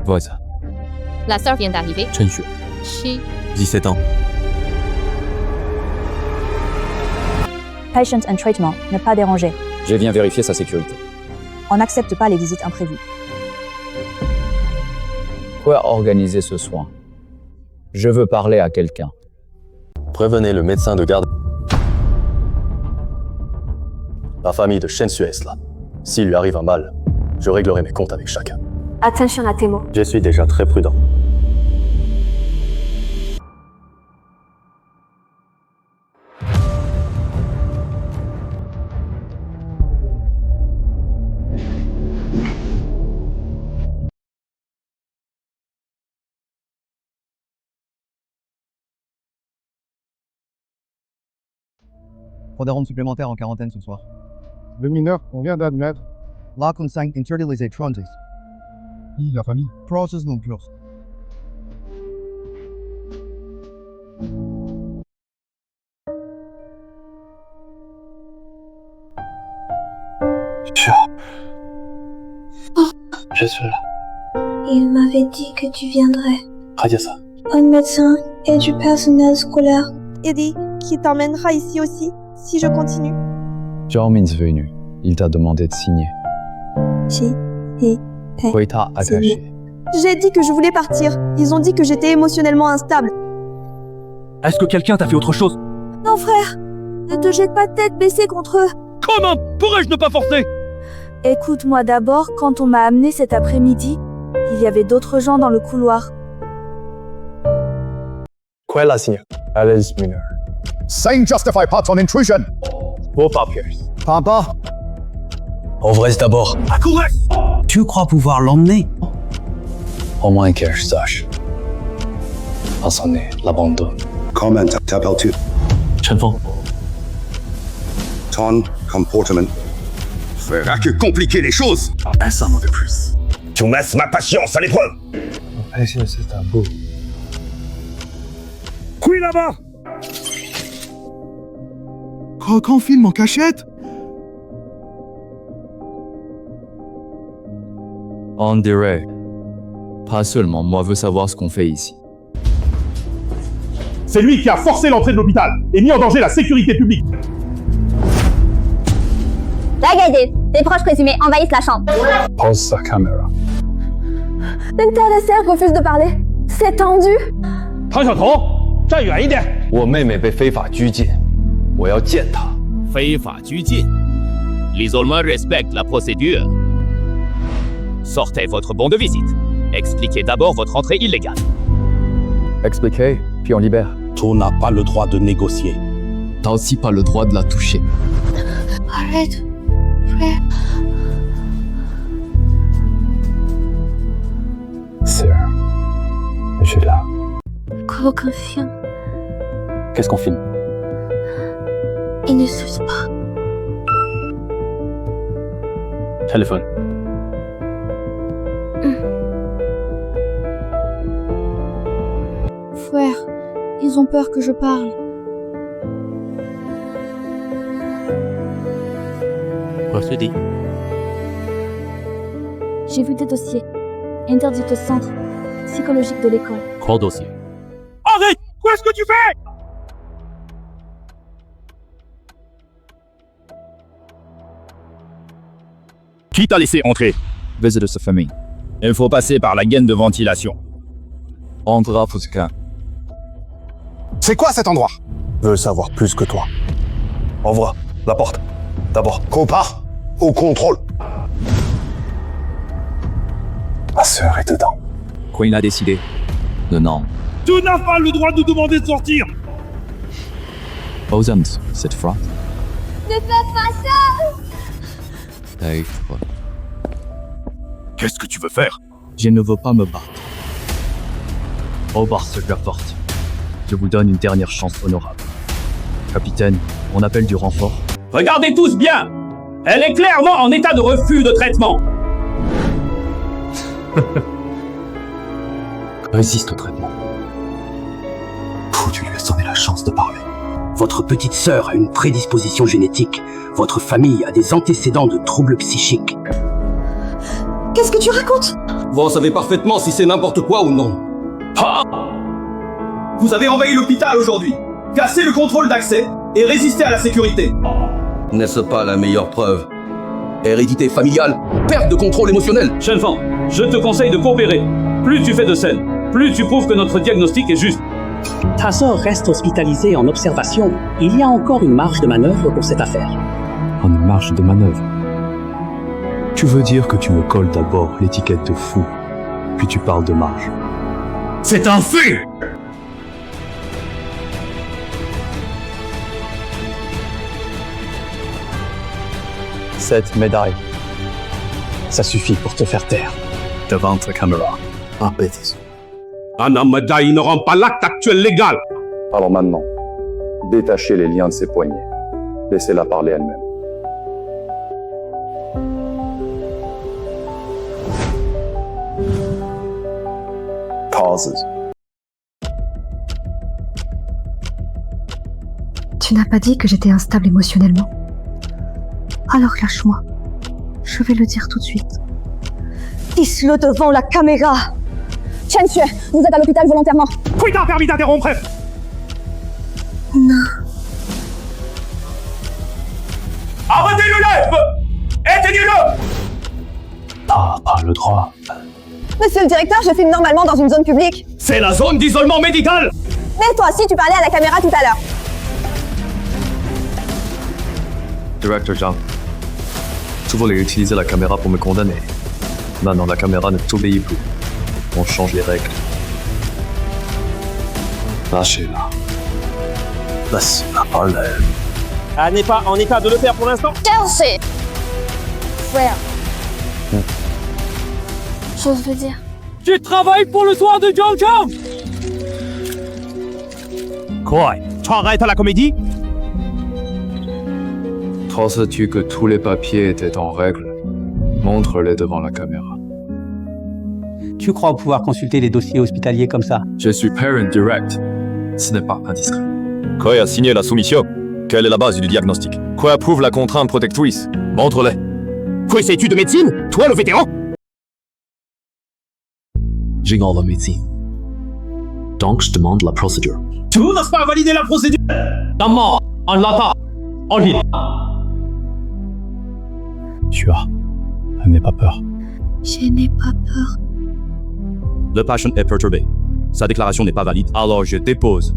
Voici. La sœur vient d'arriver. Chen Xue. 17 ans. Patient and treatment, ne pas déranger. Je viens vérifier sa sécurité. On n'accepte pas les visites imprévues. Pourquoi organiser ce soin? Je veux parler à quelqu'un. Prévenez le médecin de garde. La famille de Shen Xue est là. S'il lui arrive un mal, je réglerai mes comptes avec chacun. Attention à tes mots. Je suis déjà très prudent. Pour des rondes supplémentaires en quarantaine ce soir. Le mineur qu'on vient d'admettre. La consigne interdisée Trontis. Qui, la famille? Process non plus. Je suis là. Il m'avait dit que tu viendrais. Radiasa. Un médecin et du personnel scolaire. Eddie, qui t'emmènera ici aussi, si je continue. Jormin est venu. Il t'a demandé de signer. Oui, t'as attaché. J'ai dit que je voulais partir. Ils ont dit que j'étais émotionnellement instable. Est-ce que quelqu'un t'a fait autre chose? Non, frère. Ne te jette pas tête baissée contre eux. Comment pourrais-je ne pas forcer? Écoute-moi d'abord, quand on m'a amené cet après-midi, il y avait d'autres gens dans le couloir. Quoi la signe? Alice mineur. Sign justify pas ton intrusion. Vos papiers. Papa, Ouvrez d'abord. tu crois pouvoir l'emmener? Au moins que je sache. Personne l'abandonne. Comment t'appelles-tu? Chen Feng. Ton comportement fera que compliquer les choses. Un seul mot de plus. Tu messes ma patience à l'épreuve. Patience, c'est un beau. Qui là-bas? Qu'on filme en cachette? On dirait. Pas seulement moi veux savoir ce qu'on fait ici. C'est lui qui a forcé l'entrée de l'hôpital et mis en danger la sécurité publique. Regardez, tes proches présumés envahissent la chambre. Pose sa caméra. L'intéressé refuse de parler. C'est tendu. 唐小彤，站远一点。我妹妹被非法拘禁，我要见她。非法拘禁 L'isolement respecte la procédure. Sortez votre bon de visite. Expliquez d'abord votre entrée illégale. Expliquez, puis on libère. Tu n'as pas le droit de négocier. T'as aussi pas le droit de la toucher. Arrête, frère. Sœur, je suis là. Quoi qu'on filme, Qu'est-ce qu'on filme? il ne s'use pas. Téléphone. Frère, ils ont peur que je parle. Procédez. J'ai vu des dossiers. Interdit au centre psychologique de l'école. Quel dossier? Arrête! Qu'est-ce que tu fais? Qui t'a laissé entrer? Visite de sa famille. Il faut passer par la gaine de ventilation. Andra Fusca. C'est quoi cet endroit? Je veux savoir plus que toi. Ouvre la porte. D'abord, compare au contrôle. Ma sœur est dedans. Queen a décidé. De non. Tu n'as pas le droit de demander de sortir. Bosons, cette phrase. Ne fais pas ça! Dave. Qu'est-ce que tu veux faire? Je ne veux pas me battre. Au bar se la porte. Je vous donne une dernière chance honorable. Capitaine, on appelle du renfort. Regardez tous bien! Elle est clairement en état de refus de traitement. Résiste au traitement. Tu lui as donné la chance de parler. Votre petite sœur a une prédisposition génétique. Votre famille a des antécédents de troubles psychiques. Qu'est-ce que tu racontes? Vous savez parfaitement si c'est n'importe quoi ou non. Ah! Vous avez envahi l'hôpital aujourd'hui, cassé le contrôle d'accès et résisté à la sécurité. N'est-ce pas la meilleure preuve? Hérédité familiale, perte de contrôle émotionnel. Shen Feng, je te conseille de coopérer. Plus tu fais de scènes, plus tu prouves que notre diagnostic est juste. Ta sœur reste hospitalisée en observation. Il y a encore une marge de manœuvre pour cette affaire. en une marge de manœuvre. Tu veux dire que tu me colles d'abord l'étiquette de fou, puis tu parles de marge. C'est un fait! Cette médaille, ça suffit pour te faire taire. Devant ta caméra. Ah, bêtise. Une médaille ne rend pas l'acte actuel légal. Alors maintenant, détachez les liens de ses poignets. Laissez-la parler elle-même. Pauses. Tu n'as pas dit que j'étais instable émotionnellement. Alors lâche-moi. Je vais le dire tout de suite. Dis-le devant la caméra. Chen Xue, vous êtes à l'hôpital volontairement. Qui t'a permis d'interrompre? Non. Arrêtez le live! Éteignez-le! T'as pas le droit. Monsieur le directeur, je filme normalement dans une zone publique. C'est la zone d'isolement médical! Mais toi aussi, tu parlais à la caméra tout à l'heure. Directeur Zhang, tu voulais utiliser la caméra pour me condamner. Maintenant, la caméra ne t'obéit plus. On change les règles. Lâchez-la. Laisse-la parler. Elle n'est pas en état de le faire pour l'instant. Chelsea! Frère. Je veux dire. Tu travailles pour le soir de Zhangjiang! Quoi? Tu arrêtes la comédie? Penses-tu que tous les papiers étaient en règle? Montre-les devant la caméra. Tu crois pouvoir consulter les dossiers hospitaliers comme ça? Je suis parent direct. Ce n'est pas indiscret. Qui a signé la soumission? Quelle est la base du diagnostic? Qui approuve la contrainte protectrice? Montre-les. Quoi, c'est études de médecine? Toi, le vétéran? J'ignore la médecine. Donc, je demande la procédure. Tu n'oses pas valider la procédure? Maman, on l'attend. On lit. Tu as. N'aie pas peur. Je n'ai pas peur. Le patient est perturbé. Sa déclaration n'est pas valide. Alors je dépose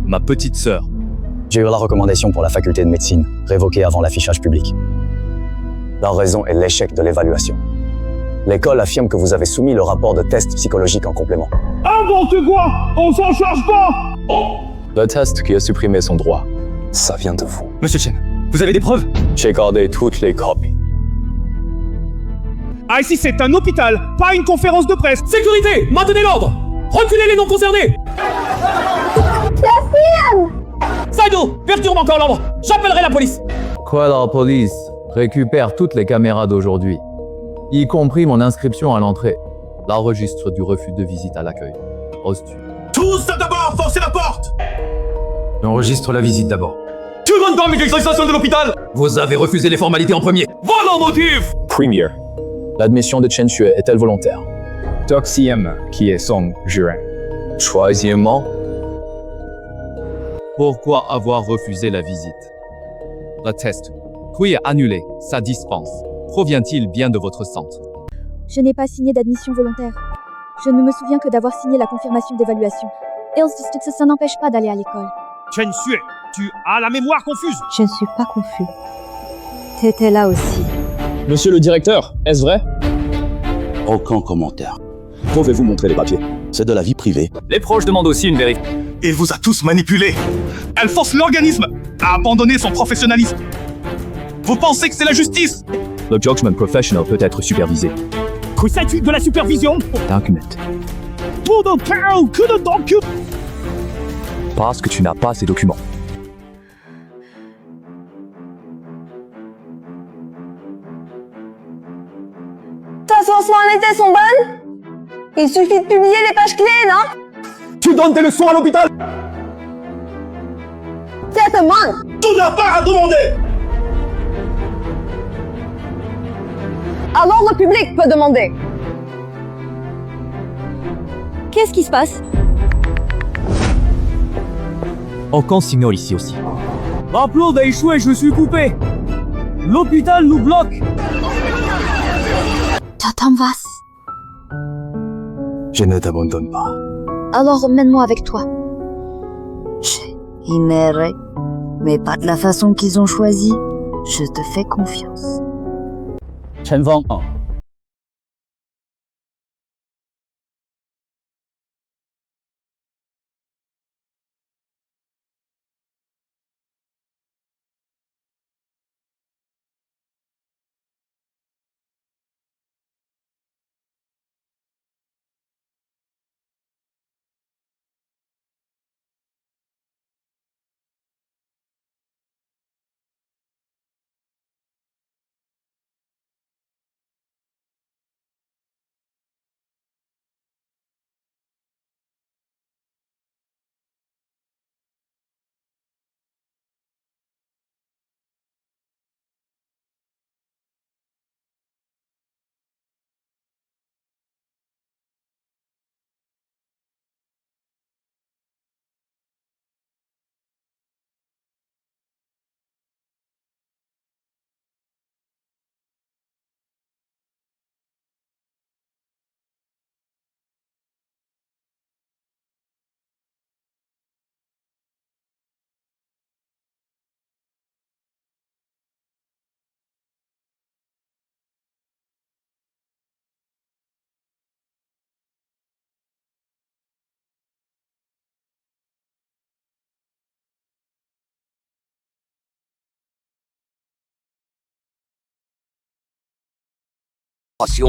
ma petite sœur. J'ai eu la recommandation pour la faculté de médecine, révoquée avant l'affichage public. La raison est l'échec de l'évaluation. L'école affirme que vous avez soumis le rapport de test psychologique en complément. N'importe quoi! On s'en charge pas! Le test qui a supprimé son droit, ça vient de vous. Monsieur Chen, vous avez des preuves? J'ai gardé toutes les copies. Ah, ici c'est un hôpital, pas une conférence de presse. Sécurité! Maintenez l'ordre! Reculez les non concernés! Saido! Perturbe encore l'ordre! J'appellerai la police! Quoi, la police récupère toutes les caméras d'aujourd'hui, y compris mon inscription à l'entrée. La registre du refus de visite à l'accueil. Oses-tu? Tous d'abord, forcez la porte! Enregistre la visite d'abord. Tu donnes pas l'excitation de l'hôpital! Vous avez refusé les formalités en premier. Voilà le motif! Premier. L'admission de Chen Xue est-elle volontaire? Deuxième, qui est son juré. Troisièmement, Pourquoi avoir refusé la visite? Le test, qui a annulé sa dispense, provient-il bien de votre centre? Je n'ai pas signé d'admission volontaire. Je ne me souviens que d'avoir signé la confirmation d'évaluation. Ça n'empêche pas d'aller à l'école. Chen Xue, tu as la mémoire confuse. Je ne suis pas confus. T'étais là aussi. Monsieur le directeur, est-ce vrai? Aucun commentaire. Pouvez-vous montrer les papiers? C'est de la vie privée. les proches demandent aussi une vérification. Il vous a tous manipulés. Elle force l'organisme à abandonner son professionnalisme. Vous pensez que c'est la justice? Le judgment professional peut être supervisé. Que sais-tu de la supervision? Document. Pour de cow, que de document. Parce que tu n'as pas ces documents. Ta fonctionnalités sont bonnes? Il suffit de publier les pages clés, non? Tu donnes tes leçons à l'hôpital? Certainement. Tu n'as pas à demander! Alors le public peut demander. Qu'est-ce qui se passe? Aucun signal ici aussi. L'upload a échoué, je suis coupé! L'hôpital nous bloque! T'en vas. Je ne t'abandonne pas. Alors emmène-moi avec toi. Ils m'aimeraient, mais pas de la façon qu'ils ont choisi. Je te fais confiance. Chen Feng.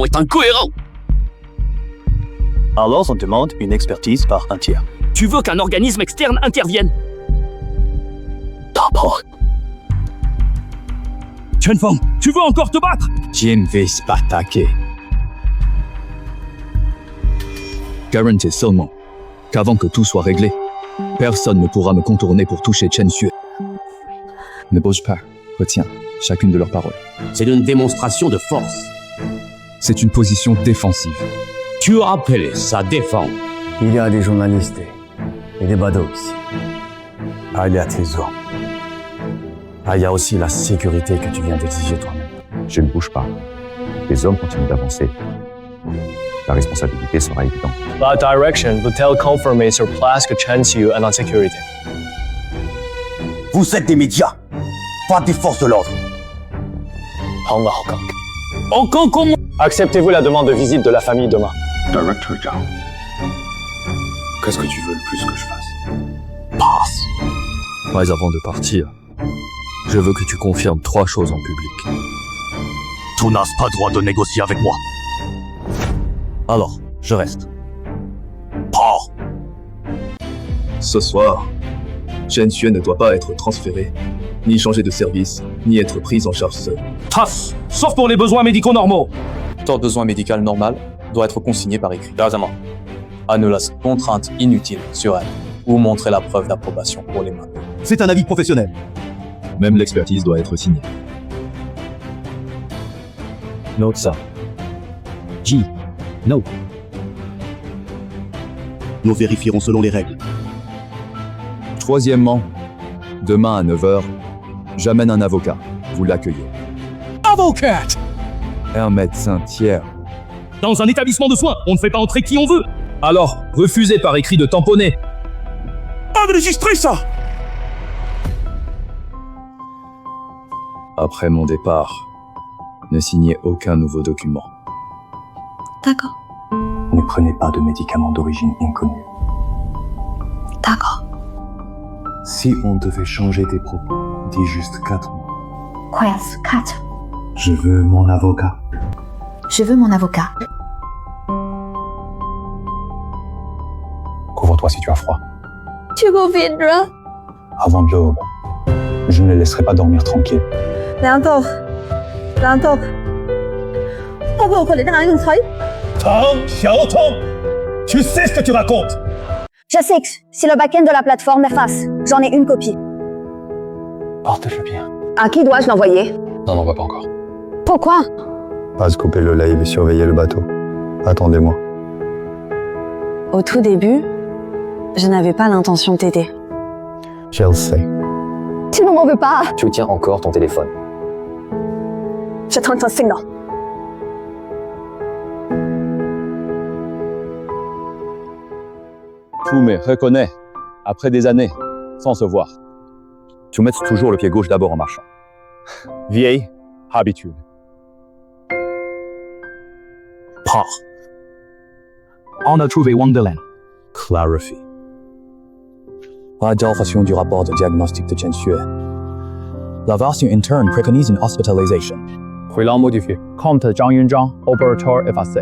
Est incohérent. Alors on demande une expertise par un tiers. Tu veux qu'un organisme externe intervienne? D'abord. Chen Feng, tu veux encore te battre? Jim vais s'attaquer. Garantis seulement qu'avant que tout soit réglé, personne ne pourra me contourner pour toucher Chen Xue. Ne bouge pas, retiens chacune de leurs paroles. C'est une démonstration de force. C'est une position défensive. Tu rappelles, ça défend. Il y a des journalistes et des badauds ici. Ah, il y a tes hommes. Ah, il y a aussi la sécurité que tu viens d'exiger toi-même. Je ne bouge pas. Les hommes continuent d'avancer. La responsabilité sera évidente. La direction veut-elle confirmer sur place que Chen Xue est en sécurité? Vous êtes des médias, pas des forces de l'ordre. Acceptez-vous la demande de visite de la famille demain? Directeur Zhang. Qu'est-ce que tu veux le plus que je fasse? Passe. Mais avant de partir, je veux que tu confirmes 3 choses en public. Tu n'as pas droit de négocier avec moi. Alors, je reste. Pars. Ce soir, Chen Xue ne doit pas être transféré, ni changer de service, ni être prise en charge seule. Trace, sauf pour les besoins médicaux normaux. Tout besoin médical normal doit être consigné par écrit. Deuxièmement, annulation contrainte inutile sur elle ou montrer la preuve d'approbation pour les mains. C'est un avis professionnel. Même l'expertise doit être signée. Note ça. J. No. Nous vérifierons selon les règles. Troisièmement, demain à 9h, j'amène un avocat. Vous l'accueillez. Avocat! Un médecin tiers. Dans un établissement de soins, on ne fait pas entrer qui on veut. Alors, refusez par écrit de tamponner. Enregistrez ça! Après mon départ, ne signez aucun nouveau document. D'accord. Ne prenez pas de médicaments d'origine inconnue. D'accord. Si on devait changer tes propos, dis juste 4 mots. Quest 4. Je veux mon avocat. Je veux mon avocat. Couvre-toi si tu as froid. Tu reviendras? Avant de l'aube, je ne les laisserai pas dormir tranquille. 梁总，梁总，我不可能让人猜。 Tang Xiaotong, tu sais ce que tu racontes. Je sais que si le back-end de la plateforme efface, j'en ai une copie. Porte-le bien. À qui dois-je l'envoyer? Non, n'envoie pas encore. Pourquoi? Pas couper le live et surveiller le bateau. Attendez-moi. Au tout début, je n'avais pas l'intention de t'aider. Je le sais. Tu ne m'en veux pas. Tu tiens encore ton téléphone. J'attends ton signal. Fu me reconnaît, après des années, sans se voir. Tu mets toujours le pied gauche d'abord en marchant. Vieille habitude. Port. On a trouvé Wonderland. Clarify. Adolphation du rapport de diagnostic de Chen Xue. La version interne préconise une hospitalisation. 回廊 modifié. Comte Zhang Yunzhang, opérateur effacé.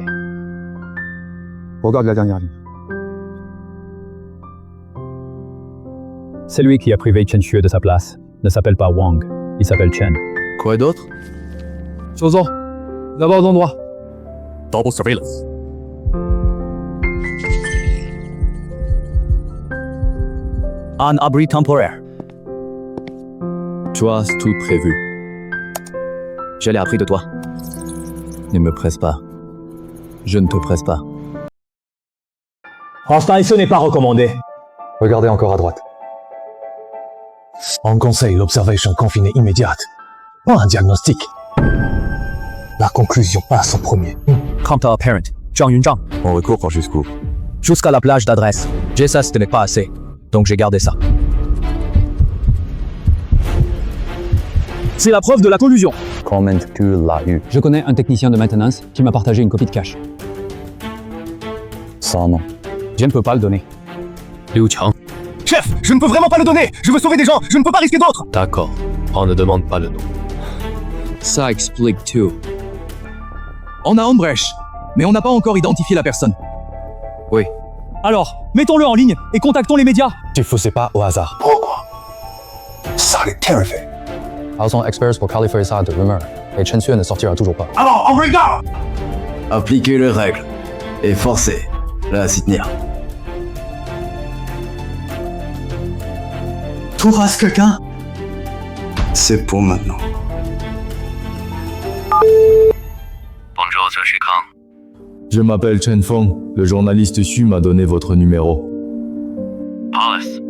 Regarde la dernière ligne. Celui qui a privé Chen Xue de sa place ne s'appelle pas Wang, il s'appelle Chen. Quoi d'autre? Sozo, d'abord d'endroit. Double surveillance. Un abri temporaire. Tu as tout prévu. Je l'ai appris de toi. Ne me presse pas. Je ne te presse pas. Installation n'est pas recommandé. Regardez encore à droite. On conseille l'observation confinée immédiate. Pas un diagnostic. La conclusion passe en premier. Quant à Parent, Zhang Yunzhang. On recourt jusqu'où? Jusqu'à la plage d'adresse. J'ai ça, ce n'est pas assez. Donc j'ai gardé ça. C'est la preuve de la collusion. Comment tu l'as eu? Je connais un technicien de maintenance qui m'a partagé une copie de cache. Sans nom. Je ne peux pas le donner. Liu Qiang. Chef, je ne peux vraiment pas le donner. Je veux sauver des gens. Je ne peux pas risquer d'autres. D'accord. On ne demande pas le nom. Ça explique tout. On a Ambresh, mais on n'a pas encore identifié la personne. Oui. Alors, mettons-le en ligne et contactons les médias. Tu faisais pas au hasard. Pourquoi? Ça les terrifie. Ils sont experts pour qualifier ça de rumeur. Et Chen Xue ne sortira toujours pas. Alors, on regarde. Appliquez les règles et forcez la s'y tenir. Tu rases quelqu'un? C'est pour maintenant. Bonjour, je suis Kang. Je m'appelle Chen Feng. Le journaliste Xu m'a donné votre numéro. Palace.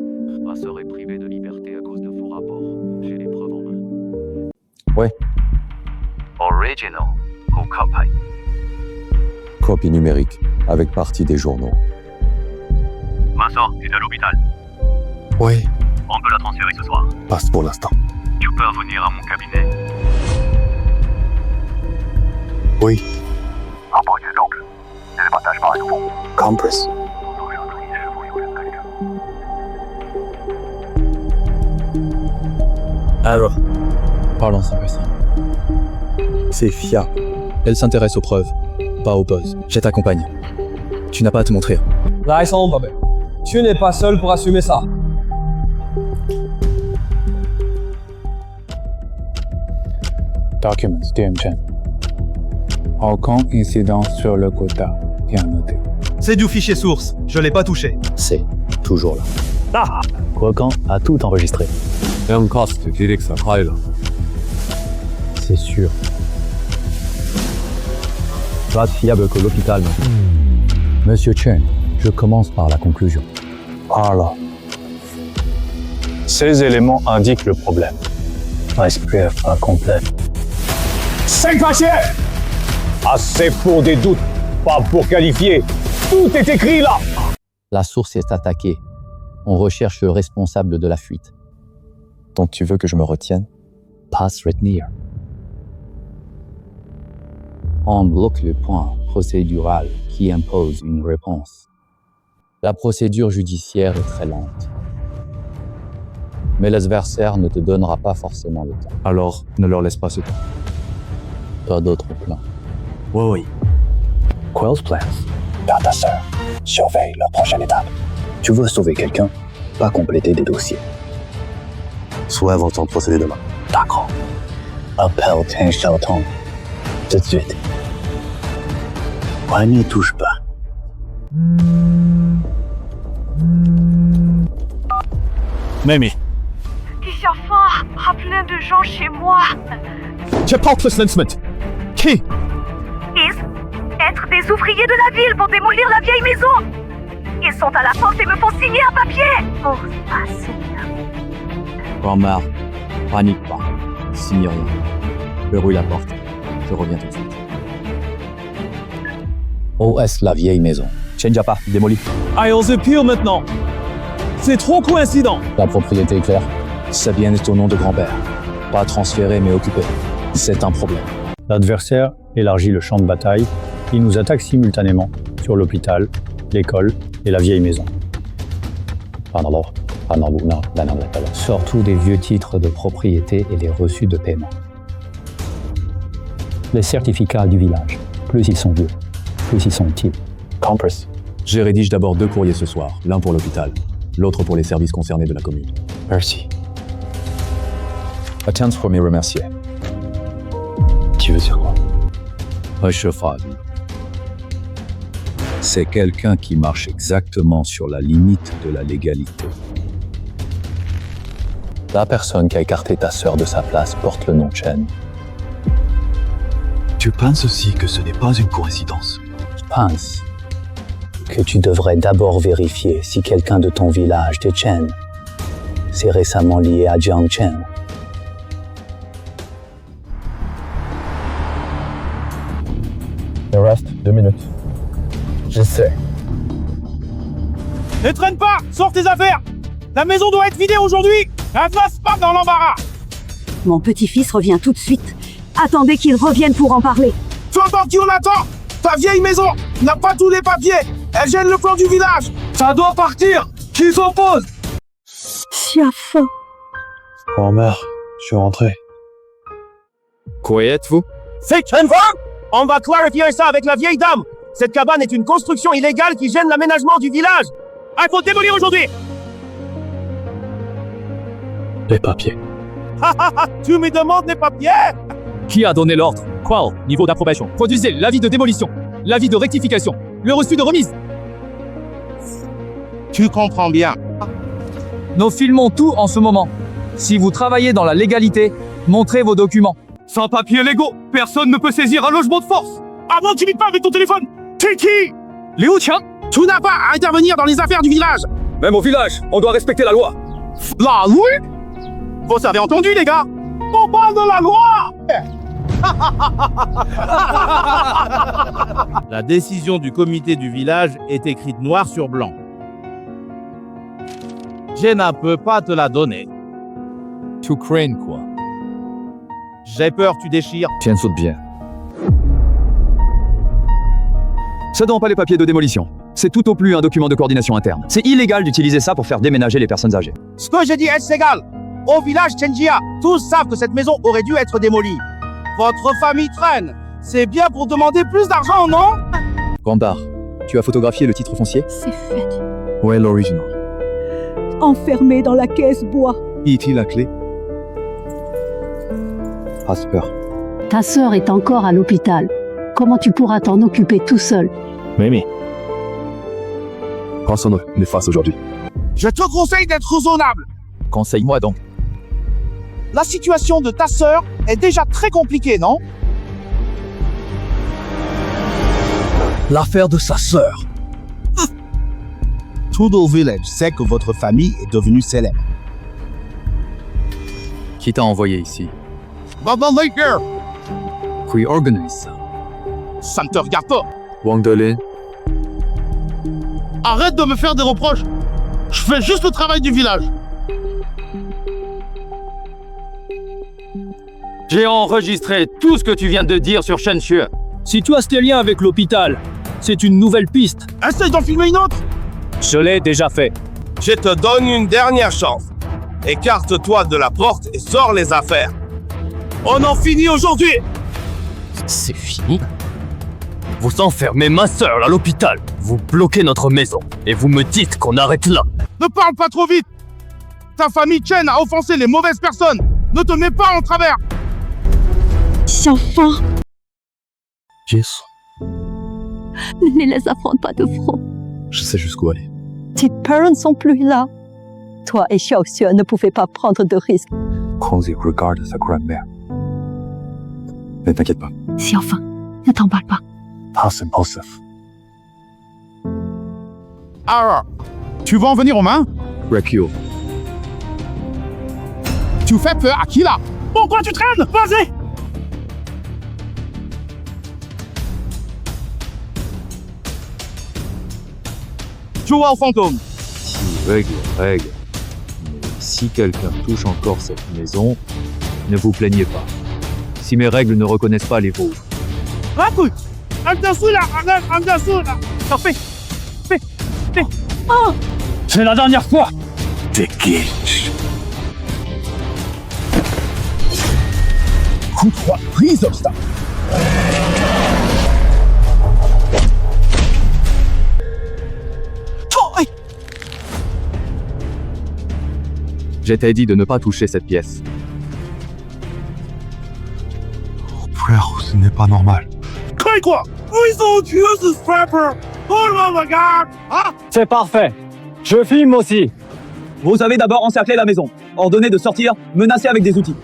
Ma sœur est privée de liberté à cause de faux rapports. J'ai les preuves en main. Oui. Original ou copy? Copie numérique, avec partie des journaux. Ma sœur est à l'hôpital. Oui. On peut la transférer ce soir. Passe pour l'instant. Tu peux venir à mon cabinet. Oui. Rapport du l'oncle. Ne le partage pas à nouveau. Compress. Alors, parlons sans personne. C'est fiable. Elle s'intéresse aux preuves, pas aux buzz. Je t'accompagne. Tu n'as pas à te montrer. Laissons, Bobby. Tu n'es pas seul pour assumer ça. Documents, DM Chen. Aucun incident sur le quota, bien noté. C'est du fichier source, je l'ai pas touché. C'est toujours là. Ah! Quoiqu'on a tout enregistré. C'est sûr. Pas fiable que l'hôpital. Monsieur Chen, je commence par la conclusion. Par là. Ces éléments indiquent le problème. SPF incomplet. 5 papiers! Assez pour des doutes, pas pour qualifier. Tout est écrit là! La source est attaquée. On recherche le responsable de la fuite. Donc tu veux que je me retienne? Pas se retenir. On bloque le point procédural qui impose une réponse. La procédure judiciaire est très lente. Mais l'adversaire ne te donnera pas forcément le temps. Alors, ne leur laisse pas ce temps. Pas d'autre plan. Oui. Quell's plans? Garde ta sœur. Surveille la prochaine étape. Tu veux sauver quelqu'un, pas compléter des dossiers. Soit avant ton procédé demain. D'accord. Appelle Tian Xiaotong. Tout de suite. Ouais, n'y touche pas. Mamie. Des enfants, plein de gens chez moi. Je porte le Slensmith. Qui? Être des ouvriers de la ville pour démolir la vieille maison. Ils sont à la porte et me font signer un papier. Oh, Seigneur. Grand-mère, panique pas. Signe rien. Verrouille la porte. Je reviens tout de suite. OS la vieille maison. Chenjapa, démoli. I'll appeal maintenant. C'est trop coïncident. La propriété est claire. Ça vient de ton nom de grand-père. Pas transférer mais occuper. C'est un problème. L'adversaire élargit le champ de bataille. Il nous attaque simultanément sur l'hôpital, l'école et la vieille maison. Surtout des vieux titres de propriété et les reçus de paiement. Les certificats du village, plus ils sont vieux, plus ils sont utiles. Compress. Je rédige d'abord 2 courriers ce soir, l'un pour l'hôpital, l'autre pour les services concernés de la commune. Merci. A chance pour me remercier. Tu veux dire quoi? Un cheval. C'est quelqu'un qui marche exactement sur la limite de la légalité. La personne qui a écarté ta sœur de sa place porte le nom Chen. Tu penses aussi que ce n'est pas une coïncidence? Je pense que tu devrais d'abord vérifier si quelqu'un de ton village de Chen s'est récemment lié à Jiang Chen. Il reste 2 minutes. J'essaie. Ne traîne pas! Sors tes affaires! La maison doit être vidée aujourd'hui! Elle passe pas dans l'embarras! Mon petit-fils revient tout de suite. Attendez qu'il revienne pour en parler. Toi, dans qui on attend? Ta vieille maison n'a pas tous les papiers. Elle gêne le plan du village. Ça doit partir. Qui s'oppose? J'ai faim. Grand-mère, je suis rentré. Quoi êtes-vous? C'est Chen Fang! On va clarifier ça avec la vieille dame! Cette cabane est une construction illégale qui gêne l'aménagement du village! Il faut démolir aujourd'hui! Les papiers. Tu me demandes les papiers? Qui a donné l'ordre? Qual niveau d'approbation? Produisez l'avis de démolition, l'avis de rectification, le reçu de remise. Tu comprends bien. Nous filmons tout en ce moment. Si vous travaillez dans la légalité, montrez vos documents. Sans papiers légaux, personne ne peut saisir un logement de force. Avant, tu pas avec ton téléphone. T'es qui? Liu Qiang. Tu n'as pas à intervenir dans les affaires du village. Même au village, on doit respecter la loi. La loi? Vous avez entendu, les gars? On parle de la loi. La décision du comité du village est écrite noir sur blanc. Je ne peux pas te la donner. Tu crains quoi? J'ai peur, tu déchires. Tiens, saute bien. Ça donne pas les papiers de démolition. C'est tout au plus un document de coordination interne. C'est illégal d'utiliser ça pour faire déménager les personnes âgées. Ce que je dis est égal. Au village Chenjia, tous savent que cette maison aurait dû être démolie. Votre famille traîne. C'est bien pour demander plus d'argent, non? Grand-père, tu as photographié le titre foncier? C'est fait. Où est l'original? Enfermé dans la caisse bois. Est-il la clé? Pas peur. Ta sœur est encore à l'hôpital. Comment tu pourras t'en occuper tout seul? Mimi. Personne ne fasse aujourd'hui. Je te conseille d'être raisonnable. Conseille-moi donc. La situation de ta sœur est déjà très compliquée, non? L'affaire de sa sœur. Tout le village sait que votre famille est devenue célèbre. Qui t'a envoyé ici? Maman Laker. Qui organise ça? Ça ne te regarde pas. Wang Delin. Arrête de me faire des reproches. Je fais juste le travail du village. J'ai enregistré tout ce que tu viens de dire sur Shen Xue. Si tu as ce lien avec l'hôpital, c'est une nouvelle piste. Essaye d'en filmer une autre. Je l'ai déjà fait. Je te donne une dernière chance. Écarte-toi de la porte et sors les affaires. On en finit aujourd'hui. C'est fini? Vous enfermez ma sœur à l'hôpital, vous bloquez notre maison, et vous me dites qu'on arrête là. Ne parle pas trop vite. Ta famille Chen a offensé les mauvaises personnes. Ne te mets pas en travers. Enfin. Yes. Ne les affronte pas de front. Je sais jusqu'où aller. Tes parents sont plus là. Toi et Xiao Xue ne pouvaient pas prendre de risques. Croisy regarde sa grand-mère. Ne t'inquiète pas. Si enfin, ne t'emballe pas. Pas impulsif. Ah, tu vas en venir aux mains? Rekio. Tu fais peur à qui là? Pourquoi tu traînes? Vas-y! Tu vois au fantôme. Règle. Mais si quelqu'un touche encore cette maison, Ne vous plaignez pas. Si mes règles ne reconnaissent pas les vôtres, Écoute, en dessous là, en dessous là. Fais. Oh, c'est la dernière fois. T'es qui? Coup droit, prise obstacle. j'étais dit de ne pas toucher cette pièce. Frère, ce n'est pas normal. Quoi? Please don't use this pepper. Oh my god. Ah. C'est parfait. Je filme aussi. Vous avez d'abord encerclé la maison, ordonné de sortir, menacé avec des outils.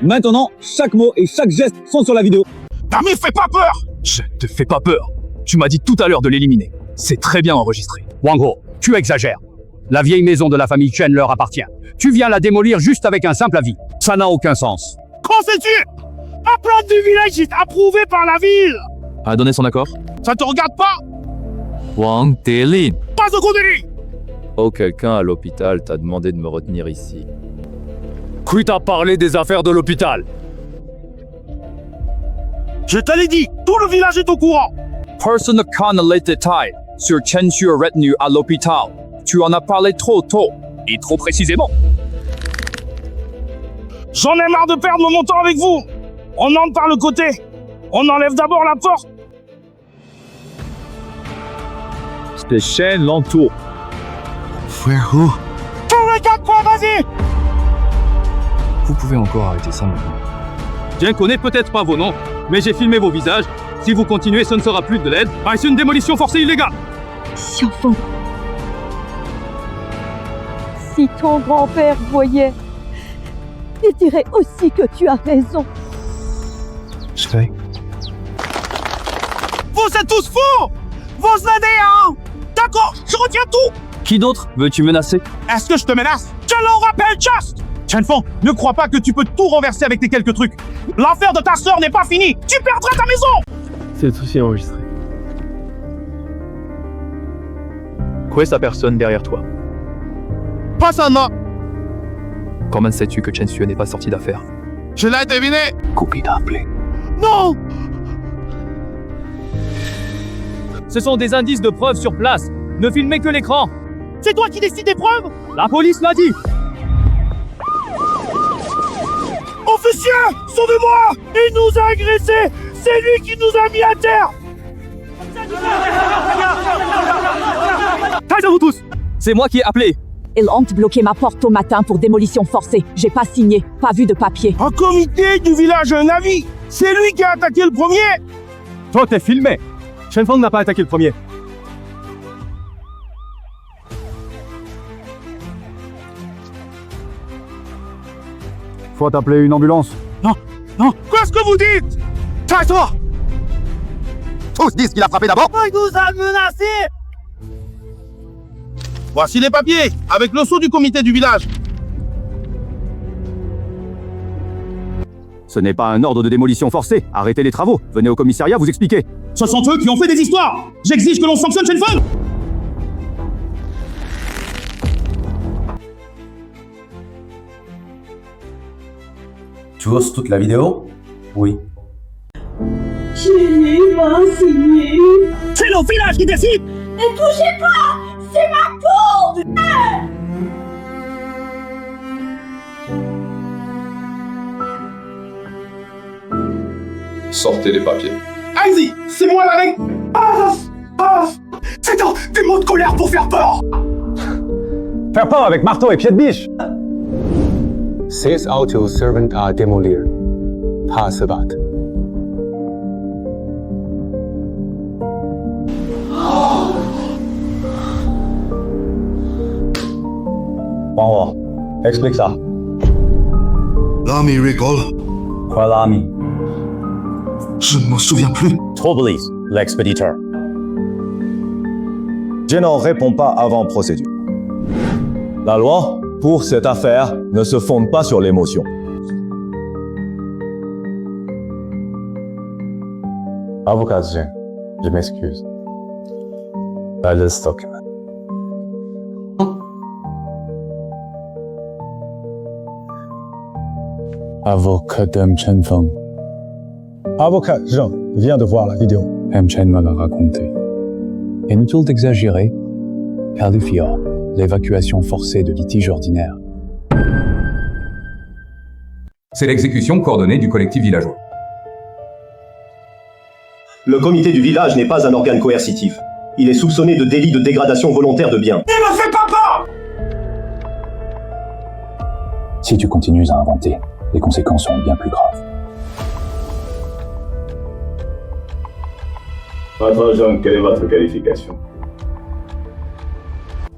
Maintenant, chaque mot et chaque geste sont sur la vidéo. Nami, fais pas peur. Je te fais pas peur. Tu m'as dit tout à l'heure de l'éliminer. C'est très bien enregistré. Wang Ho, tu exagères. La vieille maison de la famille Chen leur appartient. Tu viens la démolir juste avec un simple avis. Ça n'a aucun sens. Qu'en sais-tu? Un plan du village est approuvé par la ville. A donné son accord? Ça te regarde pas? Wang Delin. Pas de conneries. Oh, quelqu'un à l'hôpital t'a demandé de me retenir ici. Qui t'a parlé des affaires de l'hôpital? Je te l'ai dit, tout le village est au courant. Personne ne connaît les détails sur Chen Xue retenu à l'hôpital. Tu en as parlé trop tôt et trop précisément. J'en ai marre de perdre mon temps avec vous. On entre par le côté. On enlève d'abord la porte. Ces chaînes l'entourent. Frère, où? Tous les 4 points, vas-y. Vous pouvez encore arrêter ça maintenant. Je ne connais peut-être pas vos noms, mais j'ai filmé vos visages. Si vous continuez, ce ne sera plus de l'aide. Ah, c'est une démolition forcée illégale. Xiaofeng. Si ton grand-père voyait, il dirait aussi que tu as raison. Je vais. Vous êtes tous fous. Vous aidez, hein. D'accord, je retiens tout. Qui d'autre veux-tu menacer? Est-ce que je te menace? Je l'en rappelle just. Chenfeng, ne crois pas que tu peux tout renverser avec tes quelques trucs. L'affaire de ta sœur n'est pas finie. Tu perdras ta maison. C'est aussi enregistré. Questa personne derrière toi. Pas ça, non. Comment sais-tu que Chen Xue n'est pas sorti d'affaire? Je l'ai deviné. Copie d'appeler. Non. Ce sont des indices de preuves sur place. Ne filmez que l'écran. C'est toi qui décides des preuves. La police l'a dit. Officier, sauvez-moi. Il nous a agressés. C'est lui qui nous a mis à terre. Taisez-vous tous. C'est moi qui ai appelé. Ils ont bloqué ma porte au matin pour démolition forcée. J'ai pas signé, pas vu de papier. Un comité du village a un avis. C'est lui qui a attaqué le premier. Toi, t'es filmé. Shenfeng n'a pas attaqué le premier. Faut appeler une ambulance. Non. Qu'est-ce que vous dites? Tais-toi. Tous disent qu'il a frappé d'abord. Il nous a menacés. Voici les papiers, avec le sceau du comité du village. Ce n'est pas un ordre de démolition forcée. Arrêtez les travaux. Venez au commissariat vous expliquer. Ce sont eux qui ont fait des histoires. J'exige que l'on sanctionne Shenfeng. Tu oses toute la vidéo? Oui. Je n'ai pas signé. C'est le village qui décide. Ne touchez pas. C'est ma corde. Sortez les papiers. Allez-y, c'est moi la règle. C'est des mots de colère pour faire peur. Faire peur avec marteau et pied de biche. Sales auto servant à démolir. Pas se battre. Wang Ho, explique ça. L'ami rigole. Quoi l'ami? Je ne m'en souviens plus. Troublise, l'expéditeur. Je n'en réponds pas avant procédure. La loi, pour cette affaire, ne se fonde pas sur l'émotion. Avocat Jen, je m'excuse. Pas stock. Avocat d'M. Chen Feng. Avocat Jean vient de voir la vidéo. M. Chen me l'a raconté. Inutile d'exagérer, qualifiant l'évacuation forcée de litige ordinaire. C'est l'exécution coordonnée du collectif villageois. Le comité du village n'est pas un organe coercitif. Il est soupçonné de délit de dégradation volontaire de biens. Ne me fais pas peur! Si tu continues à inventer, les conséquences seront bien plus graves. Votre agent, quelle est votre qualification?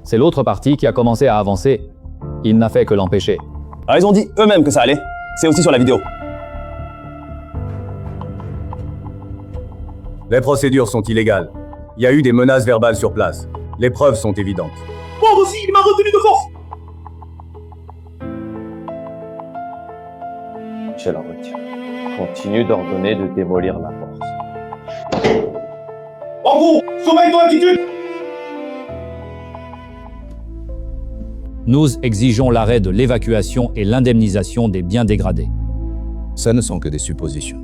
C'est l'autre parti qui a commencé à avancer. Il n'a fait que l'empêcher. Ah, ils ont dit eux-mêmes que ça allait. C'est aussi sur la vidéo. Les procédures sont illégales. Il y a eu des menaces verbales sur place. Les preuves sont évidentes. Moi aussi, il m'a retenu de force! Je la retiens. Continue d'ordonner de démolir la force. En gros, sommeille ton attitude! Nous exigeons l'arrêt de l'évacuation et l'indemnisation des biens dégradés. Ça ne sont que des suppositions.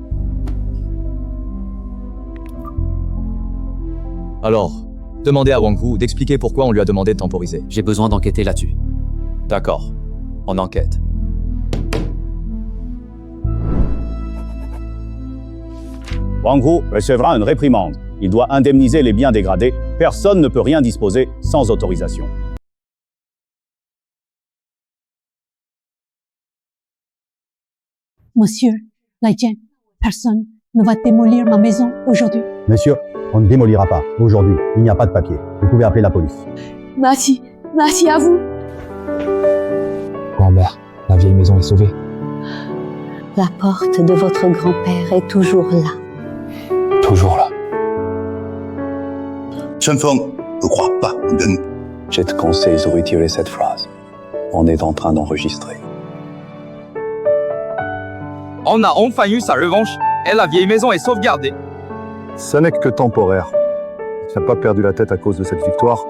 Alors, demandez à Wang Hu d'expliquer pourquoi on lui a demandé de temporiser. J'ai besoin d'enquêter là-dessus. D'accord. On enquête. Wang Hu recevra une réprimande. Il doit indemniser les biens dégradés. Personne ne peut rien disposer sans autorisation. Monsieur, Lai Jian, personne ne va démolir ma maison aujourd'hui. Monsieur, on ne démolira pas. Aujourd'hui, il n'y a pas de papier. Vous pouvez appeler la police. Merci à vous. Grand-mère, la vieille maison est sauvée. La porte de votre grand-père est toujours là. Toujours là. Chen Feng, ne crois pas en Deng. Je te conseille de retirer cette phrase. On est en train d'enregistrer. On a enfin eu sa revanche et la vieille maison est sauvegardée. Ça n'est que temporaire. Tu n'as pas perdu la tête à cause de cette victoire.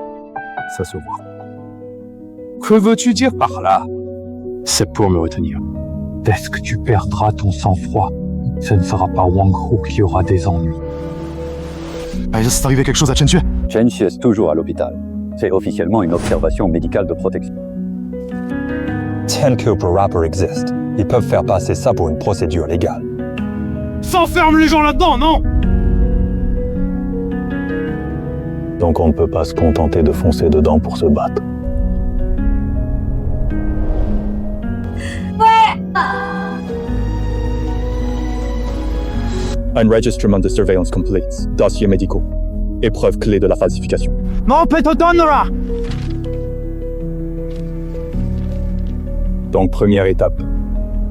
Ça se voit. Que veux-tu dire par là? C'est pour me retenir. Dès que tu perdras ton sang-froid, ce ne sera pas Wang Hu qui aura des ennuis. C'est arrivé quelque chose à Chen Xue? Chen Xue est toujours à l'hôpital. C'est officiellement une observation médicale de protection. 10 kills per rapper existe. Ils peuvent faire passer ça pour une procédure légale. S'enferme les gens là-dedans, non? Donc on ne peut pas se contenter de foncer dedans pour se battre. Enregistrement de surveillance complete. Dossiers médicaux. Épreuve clé de la falsification. Non, Petodonora! Donc première étape.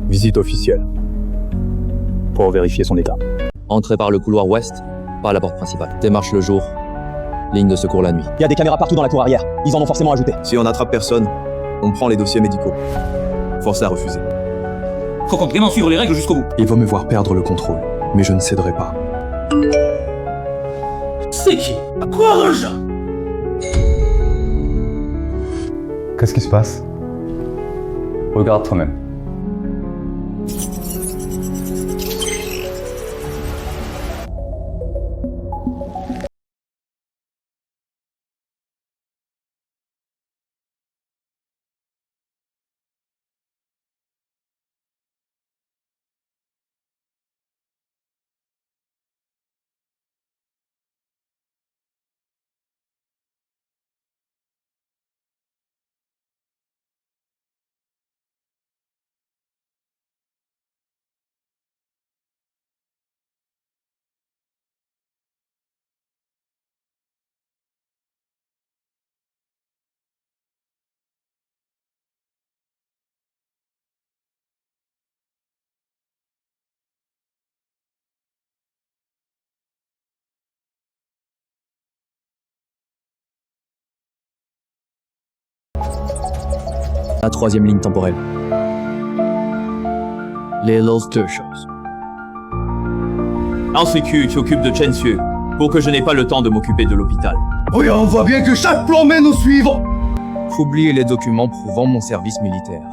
Visite officielle. Pour vérifier son état. Entrez par le couloir ouest, pas la porte principale. Démarche le jour, ligne de secours la nuit. Il y a des caméras partout dans la cour arrière. Ils en ont forcément ajouté. Si on n'attrape personne, on prend les dossiers médicaux. Force à refuser. Faut vraiment suivre les règles jusqu'au bout. Il va me voir perdre le contrôle, mais je ne céderai pas. C'est qui? À quoi, Roja? Qu'est-ce qui se passe? Regarde toi-même. La troisième ligne temporelle. Les Lost deux choses. Un sécu qui occupe de Chen Xue, pour que je n'ai pas le temps de m'occuper de l'hôpital. Oui, on voit bien que chaque plan mène au suivant. Faut oublier les documents prouvant mon service militaire.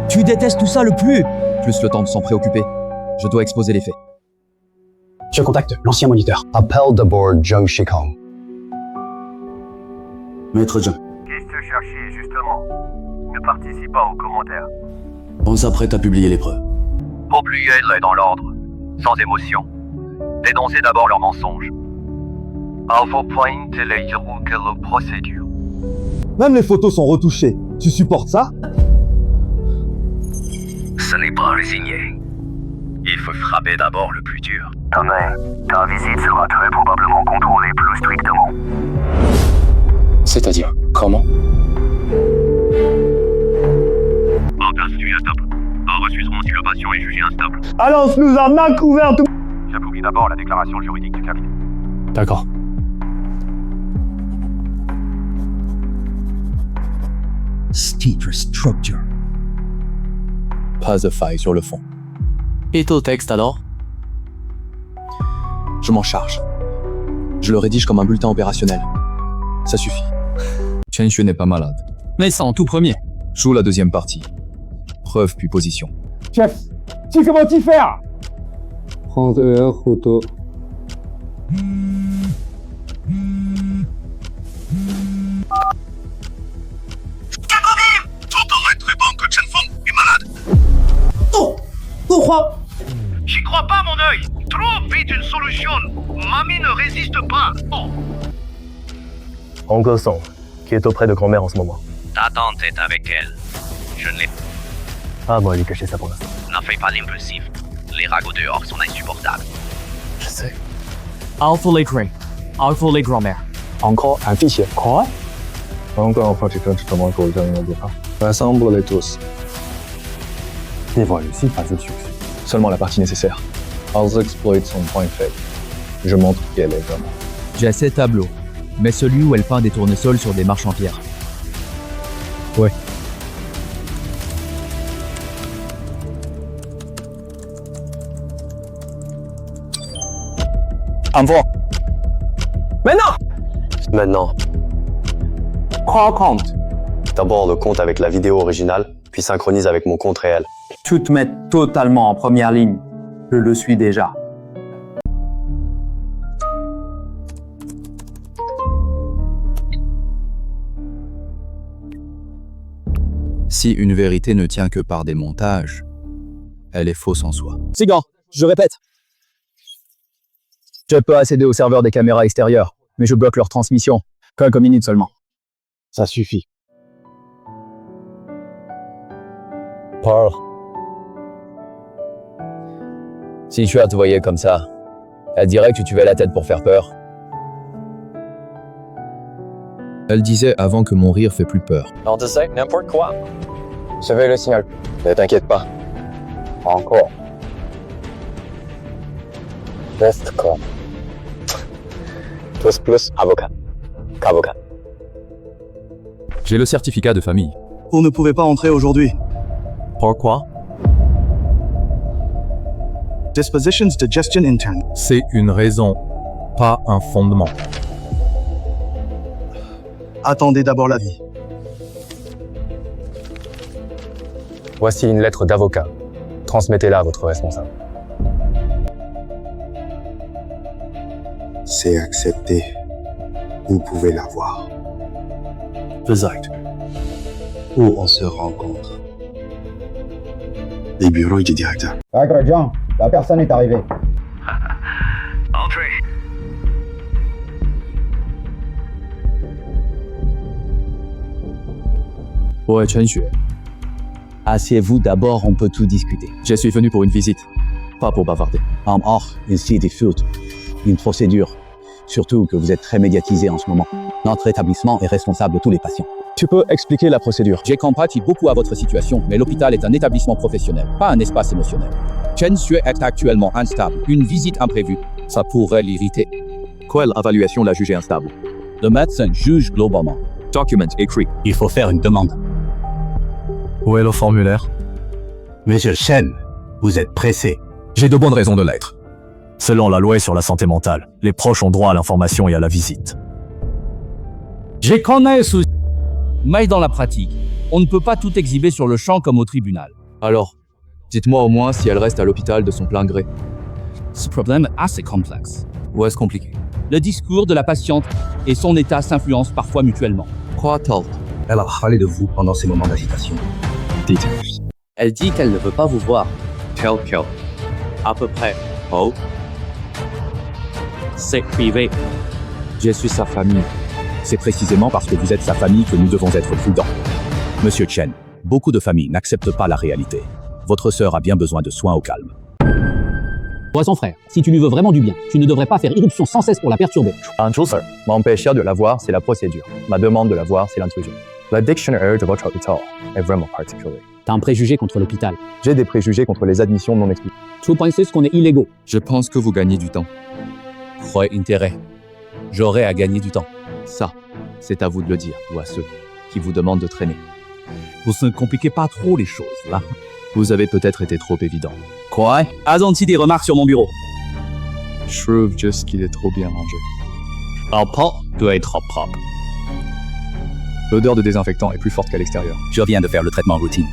Tu détestes tout ça le plus. Plus le temps de s'en préoccuper. Je dois exposer les faits. Je contacte l'ancien moniteur. Appel d'abord Zheng Shikong. Maître Zheng, Qu'est-ce que cherchez, justement? Ne participe pas aux commentaires. on s'apprête à publier les preuves. Publiez-les dans l'ordre, sans émotion. Dénoncez d'abord leurs mensonges. Alpha Point et les héros que la procédure. Même les photos sont retouchées. Tu supportes ça? Ce n'est pas résigné. Il faut frapper d'abord le plus dur. Demain, ta visite sera très probablement contrôlée plus strictement. C'est-à-dire, comment? Bienvenue à stop. A reçu son anti-le patient est jugé instable. Alliance nous a mal couvert tout. J'appuie d'abord la déclaration juridique du cabinet. D'accord. Steeper structure. Pas de faille sur le fond. Et au texte alors? Je m'en charge. Je le rédige comme un bulletin opérationnel. Ça suffit. Chen Xue n'est pas malade. Mais ça en tout premier. Joue la deuxième partie. Preuve puis position. Chef, tu comment t'y faire? prendre photo. T'entendrais très bon que Chen Feng est malade. Oh, pourquoi? J'y crois pas, mon œil. Trop vite une solution. Mamie ne résiste pas. Oh. Hong Song, qui est auprès de grand-mère en ce moment. Ta tante est avec elle. Je ne l'ai Ah, moi, lui cacher ça pour l'instant. N'en fais pas l'impulsif. Les ragots dehors sont insupportables. Je sais. Alpha Lake Ray. Alpha Lake grand-mère. Encore un fichier. Quoi? Encore rassemble-les tous. Dévoile-ci pas de succès. Seulement la partie nécessaire. I'll exploit son point faible. Je montre qui elle est vraiment. J'ai 7 tableaux, mais celui où elle peint des tournesols sur des marches en pierre. Ouais. Envoie. Maintenant. Quel compte? D'abord le compte avec la vidéo originale, puis synchronise avec mon compte réel. Tu te mets totalement en première ligne. Je le suis déjà. Si une vérité ne tient que par des montages, elle est fausse en soi. Sigan, je répète. Je peux accéder au serveur des caméras extérieures, mais je bloque leur transmission. Quelques minutes seulement. Ça suffit. Pearl. Si tu as te voyais comme ça, elle dirait que tu tuais la tête pour faire peur. Elle disait avant que mon rire fait plus peur. On te sait n'importe quoi. Je vais le signal. Ne t'inquiète pas. Encore. Reste quoi. Tous plus avocat. Qu'avocat. J'ai le certificat de famille. On ne pouvait pas entrer aujourd'hui. Pourquoi? Dispositions de gestion interne. C'est une raison, pas un fondement. Attendez d'abord l'avis. Voici une lettre d'avocat. Transmettez-la à votre responsable. C'est accepté. Vous pouvez la voir. Exact. Où on se rencontre. Les bureaux du directeur. Ingrédient, la personne est arrivée. Entrez. Ouais, Chen Xue. Asseyez-vous d'abord, on peut tout discuter. Je suis venu pour une visite, pas pour bavarder. Ici des fautes. Une procédure. Surtout que vous êtes très médiatisé en ce moment. Notre établissement est responsable de tous les patients. Tu peux expliquer la procédure? J'ai compatis beaucoup à votre situation, mais l'hôpital est un établissement professionnel, pas un espace émotionnel. Chen Xue est actuellement instable. Une visite imprévue, ça pourrait l'irriter. Quelle évaluation l'a jugé instable? Le médecin juge globalement. Document écrit. Il faut faire une demande. Où est le formulaire? Monsieur Chen, vous êtes pressé. J'ai de bonnes raisons de l'être. Selon la loi sur la santé mentale, les proches ont droit à l'information et à la visite. Je connais ce... Mais dans la pratique, On ne peut pas tout exhiber sur le champ comme au tribunal. Alors, dites-moi au moins si elle reste à l'hôpital de son plein gré. Ce problème est assez complexe. Ou est-ce compliqué? Le discours de la patiente et son état s'influencent parfois mutuellement. Croit-elle? Elle a parlé de vous pendant ces moments d'agitation. Dites. Elle dit qu'elle ne veut pas vous voir. Quel? À peu près. Oh. C'est privé. Je suis sa famille. C'est précisément parce que vous êtes sa famille que nous devons être prudents. Monsieur Chen, beaucoup de familles n'acceptent pas la réalité. Votre sœur a bien besoin de soins au calme. Toi, son frère, si tu lui veux vraiment du bien, tu ne devrais pas faire irruption sans cesse pour la perturber. M'empêcher de la voir, c'est la procédure. Ma demande de la voir, c'est l'intrusion. La dictionnaire de votre hôpital est vraiment particulier. T'as un préjugé contre l'hôpital. J'ai des préjugés contre les admissions non expliquées. Tu penses qu'on est illégaux. Je pense que vous gagnez du temps. Croyez intérêt. J'aurai à gagner du temps. Ça, c'est à vous de le dire, ou à ceux qui vous demandent de traîner. Vous ne compliquez pas trop les choses, là. Vous avez peut-être été trop évident. Quoi? As-tu des remarques sur mon bureau? Je trouve juste qu'il est trop bien rangé. Un pot doit être propre. L'odeur de désinfectant est plus forte qu'à l'extérieur. Je viens de faire le traitement routine.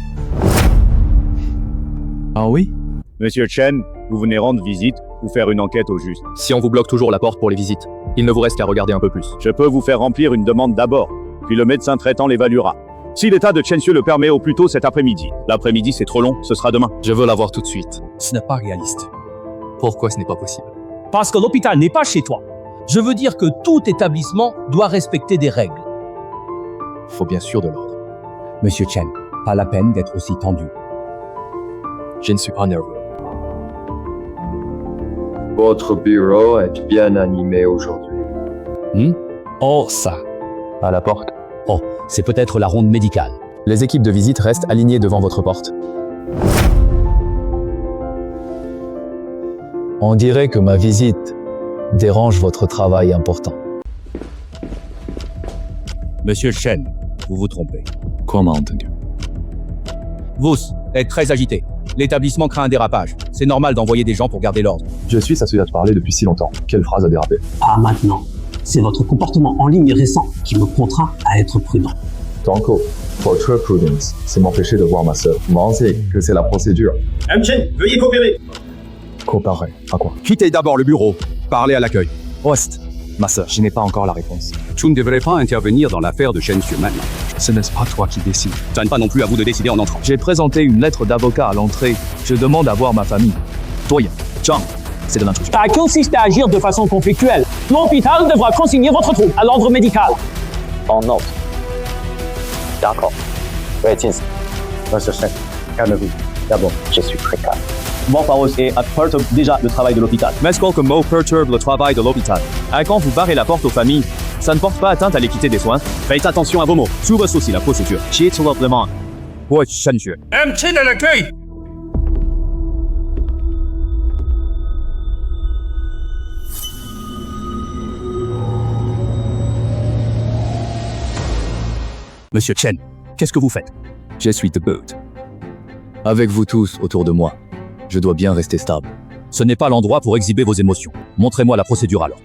Ah oui? Monsieur Chen, vous venez rendre visite ou faire une enquête au juste. Si on vous bloque toujours la porte pour les visites, il ne vous reste qu'à regarder un peu plus. Je peux vous faire remplir une demande d'abord, puis le médecin traitant l'évaluera. Si l'état de Chen Xue le permet au plus tôt cet après-midi. L'après-midi c'est trop long, ce sera demain. Je veux la voir tout de suite. Ce n'est pas réaliste. Pourquoi ce n'est pas possible? Parce que l'hôpital n'est pas chez toi. Je veux dire que tout établissement doit respecter des règles. Faut bien sûr de l'ordre. Monsieur Chen, pas la peine d'être aussi tendu. Je ne suis pas nerveux. Votre bureau est bien animé aujourd'hui. Oh, ça. À la porte. Oh, c'est peut-être la ronde médicale. Les équipes de visite restent alignées devant votre porte. On dirait que ma visite dérange votre travail important. Monsieur Chen, vous vous trompez. Comment entendu? Vous êtes très agité. L'établissement craint un dérapage. C'est normal d'envoyer des gens pour garder l'ordre. Je suis assuré de parler depuis si longtemps. Quelle phrase a dérapé? Pas maintenant. C'est votre comportement en ligne récent qui me contraint à être prudent. Tanko, votre prudence, c'est m'empêcher de voir ma sœur. Pensez que c'est la procédure. Chen, veuillez coopérer. Coopérer, à quoi? Quittez d'abord le bureau. Parlez à l'accueil. Host, ma sœur, je n'ai pas encore la réponse. Tu ne devrais pas intervenir dans l'affaire de Chen Xue maintenant. Ce n'est pas toi qui décides. Ça n'est pas non plus à vous de décider en entrant. J'ai présenté une lettre d'avocat à l'entrée. Je demande à voir ma famille. Toya, Zhang, c'est de l'intrusion. Ça consiste à agir de façon conflictuelle. L'hôpital devra consigner votre trouble à l'ordre médical. En note. D'accord. Monsieur Chen, calmez-vous. D'abord, je suis très calme. Vos paroles perturbent déjà le travail de l'hôpital. Mais quelques mots perturbent le travail de l'hôpital. Quand vous barrez la porte aux familles, ça ne porte pas atteinte à l'équité des soins. Faites attention à vos mots. Souvent aussi la procédure. J'ai tout simplement. Ouais, Chen Xue. Chen à l'accueil. Monsieur Chen, qu'est-ce que vous faites? Je suis debout. Avec vous tous autour de moi, je dois bien rester stable. Ce n'est pas l'endroit pour exhiber vos émotions. Montrez-moi la procédure alors.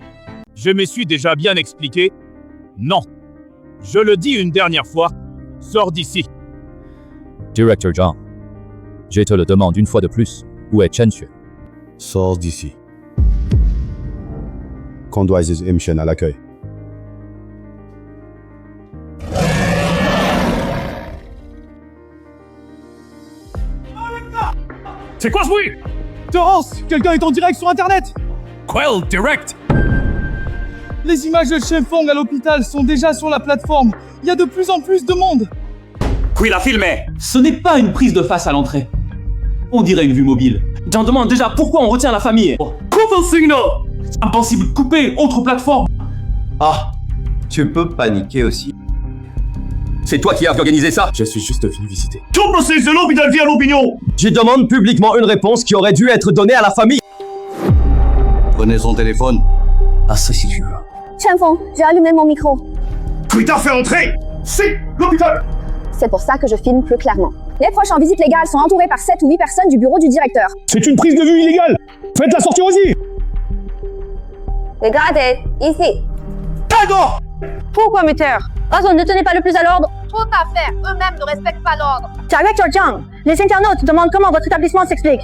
Je me suis déjà bien expliqué. Non. Je le dis une dernière fois. Sors d'ici. Directeur Zhang, je te le demande une fois de plus. Où est Chen Xue? Sors d'ici. Condoise Chen à l'accueil. C'est quoi ce bruit? Terence, quelqu'un est en direct sur Internet. Quel direct? Les images de Shenfeng à l'hôpital sont déjà sur la plateforme. Il y a de plus en plus de monde. Qui l'a filmé? Ce n'est pas une prise de face à l'entrée. On dirait une vue mobile. J'en demande déjà pourquoi on retient la famille. Coupe le signal. Impossible de couper, autre plateforme. Ah, tu peux paniquer aussi. C'est toi qui as organisé ça? Je suis juste venu visiter. Coupe le signal de l'hôpital via l'opinion. Je demande publiquement une réponse qui aurait dû être donnée à la famille. Prenez son téléphone. Ah, ça si tu veux. Shenfeng, j'ai allumé mon micro. Qui t'a fait entrer? C'est l'hôpital. C'est pour ça que je filme plus clairement. Les proches en visite légale sont entourés par 7 ou 8 personnes du bureau du directeur. C'est une prise de vue illégale. Faites-la sortir aussi. Regardez, ici. D'accord. Pourquoi me taire? Raison, ne tenez pas le plus à l'ordre. faute à faire. Eux-mêmes ne respectent pas l'ordre. Directeur Zhang, les internautes demandent comment votre établissement s'explique.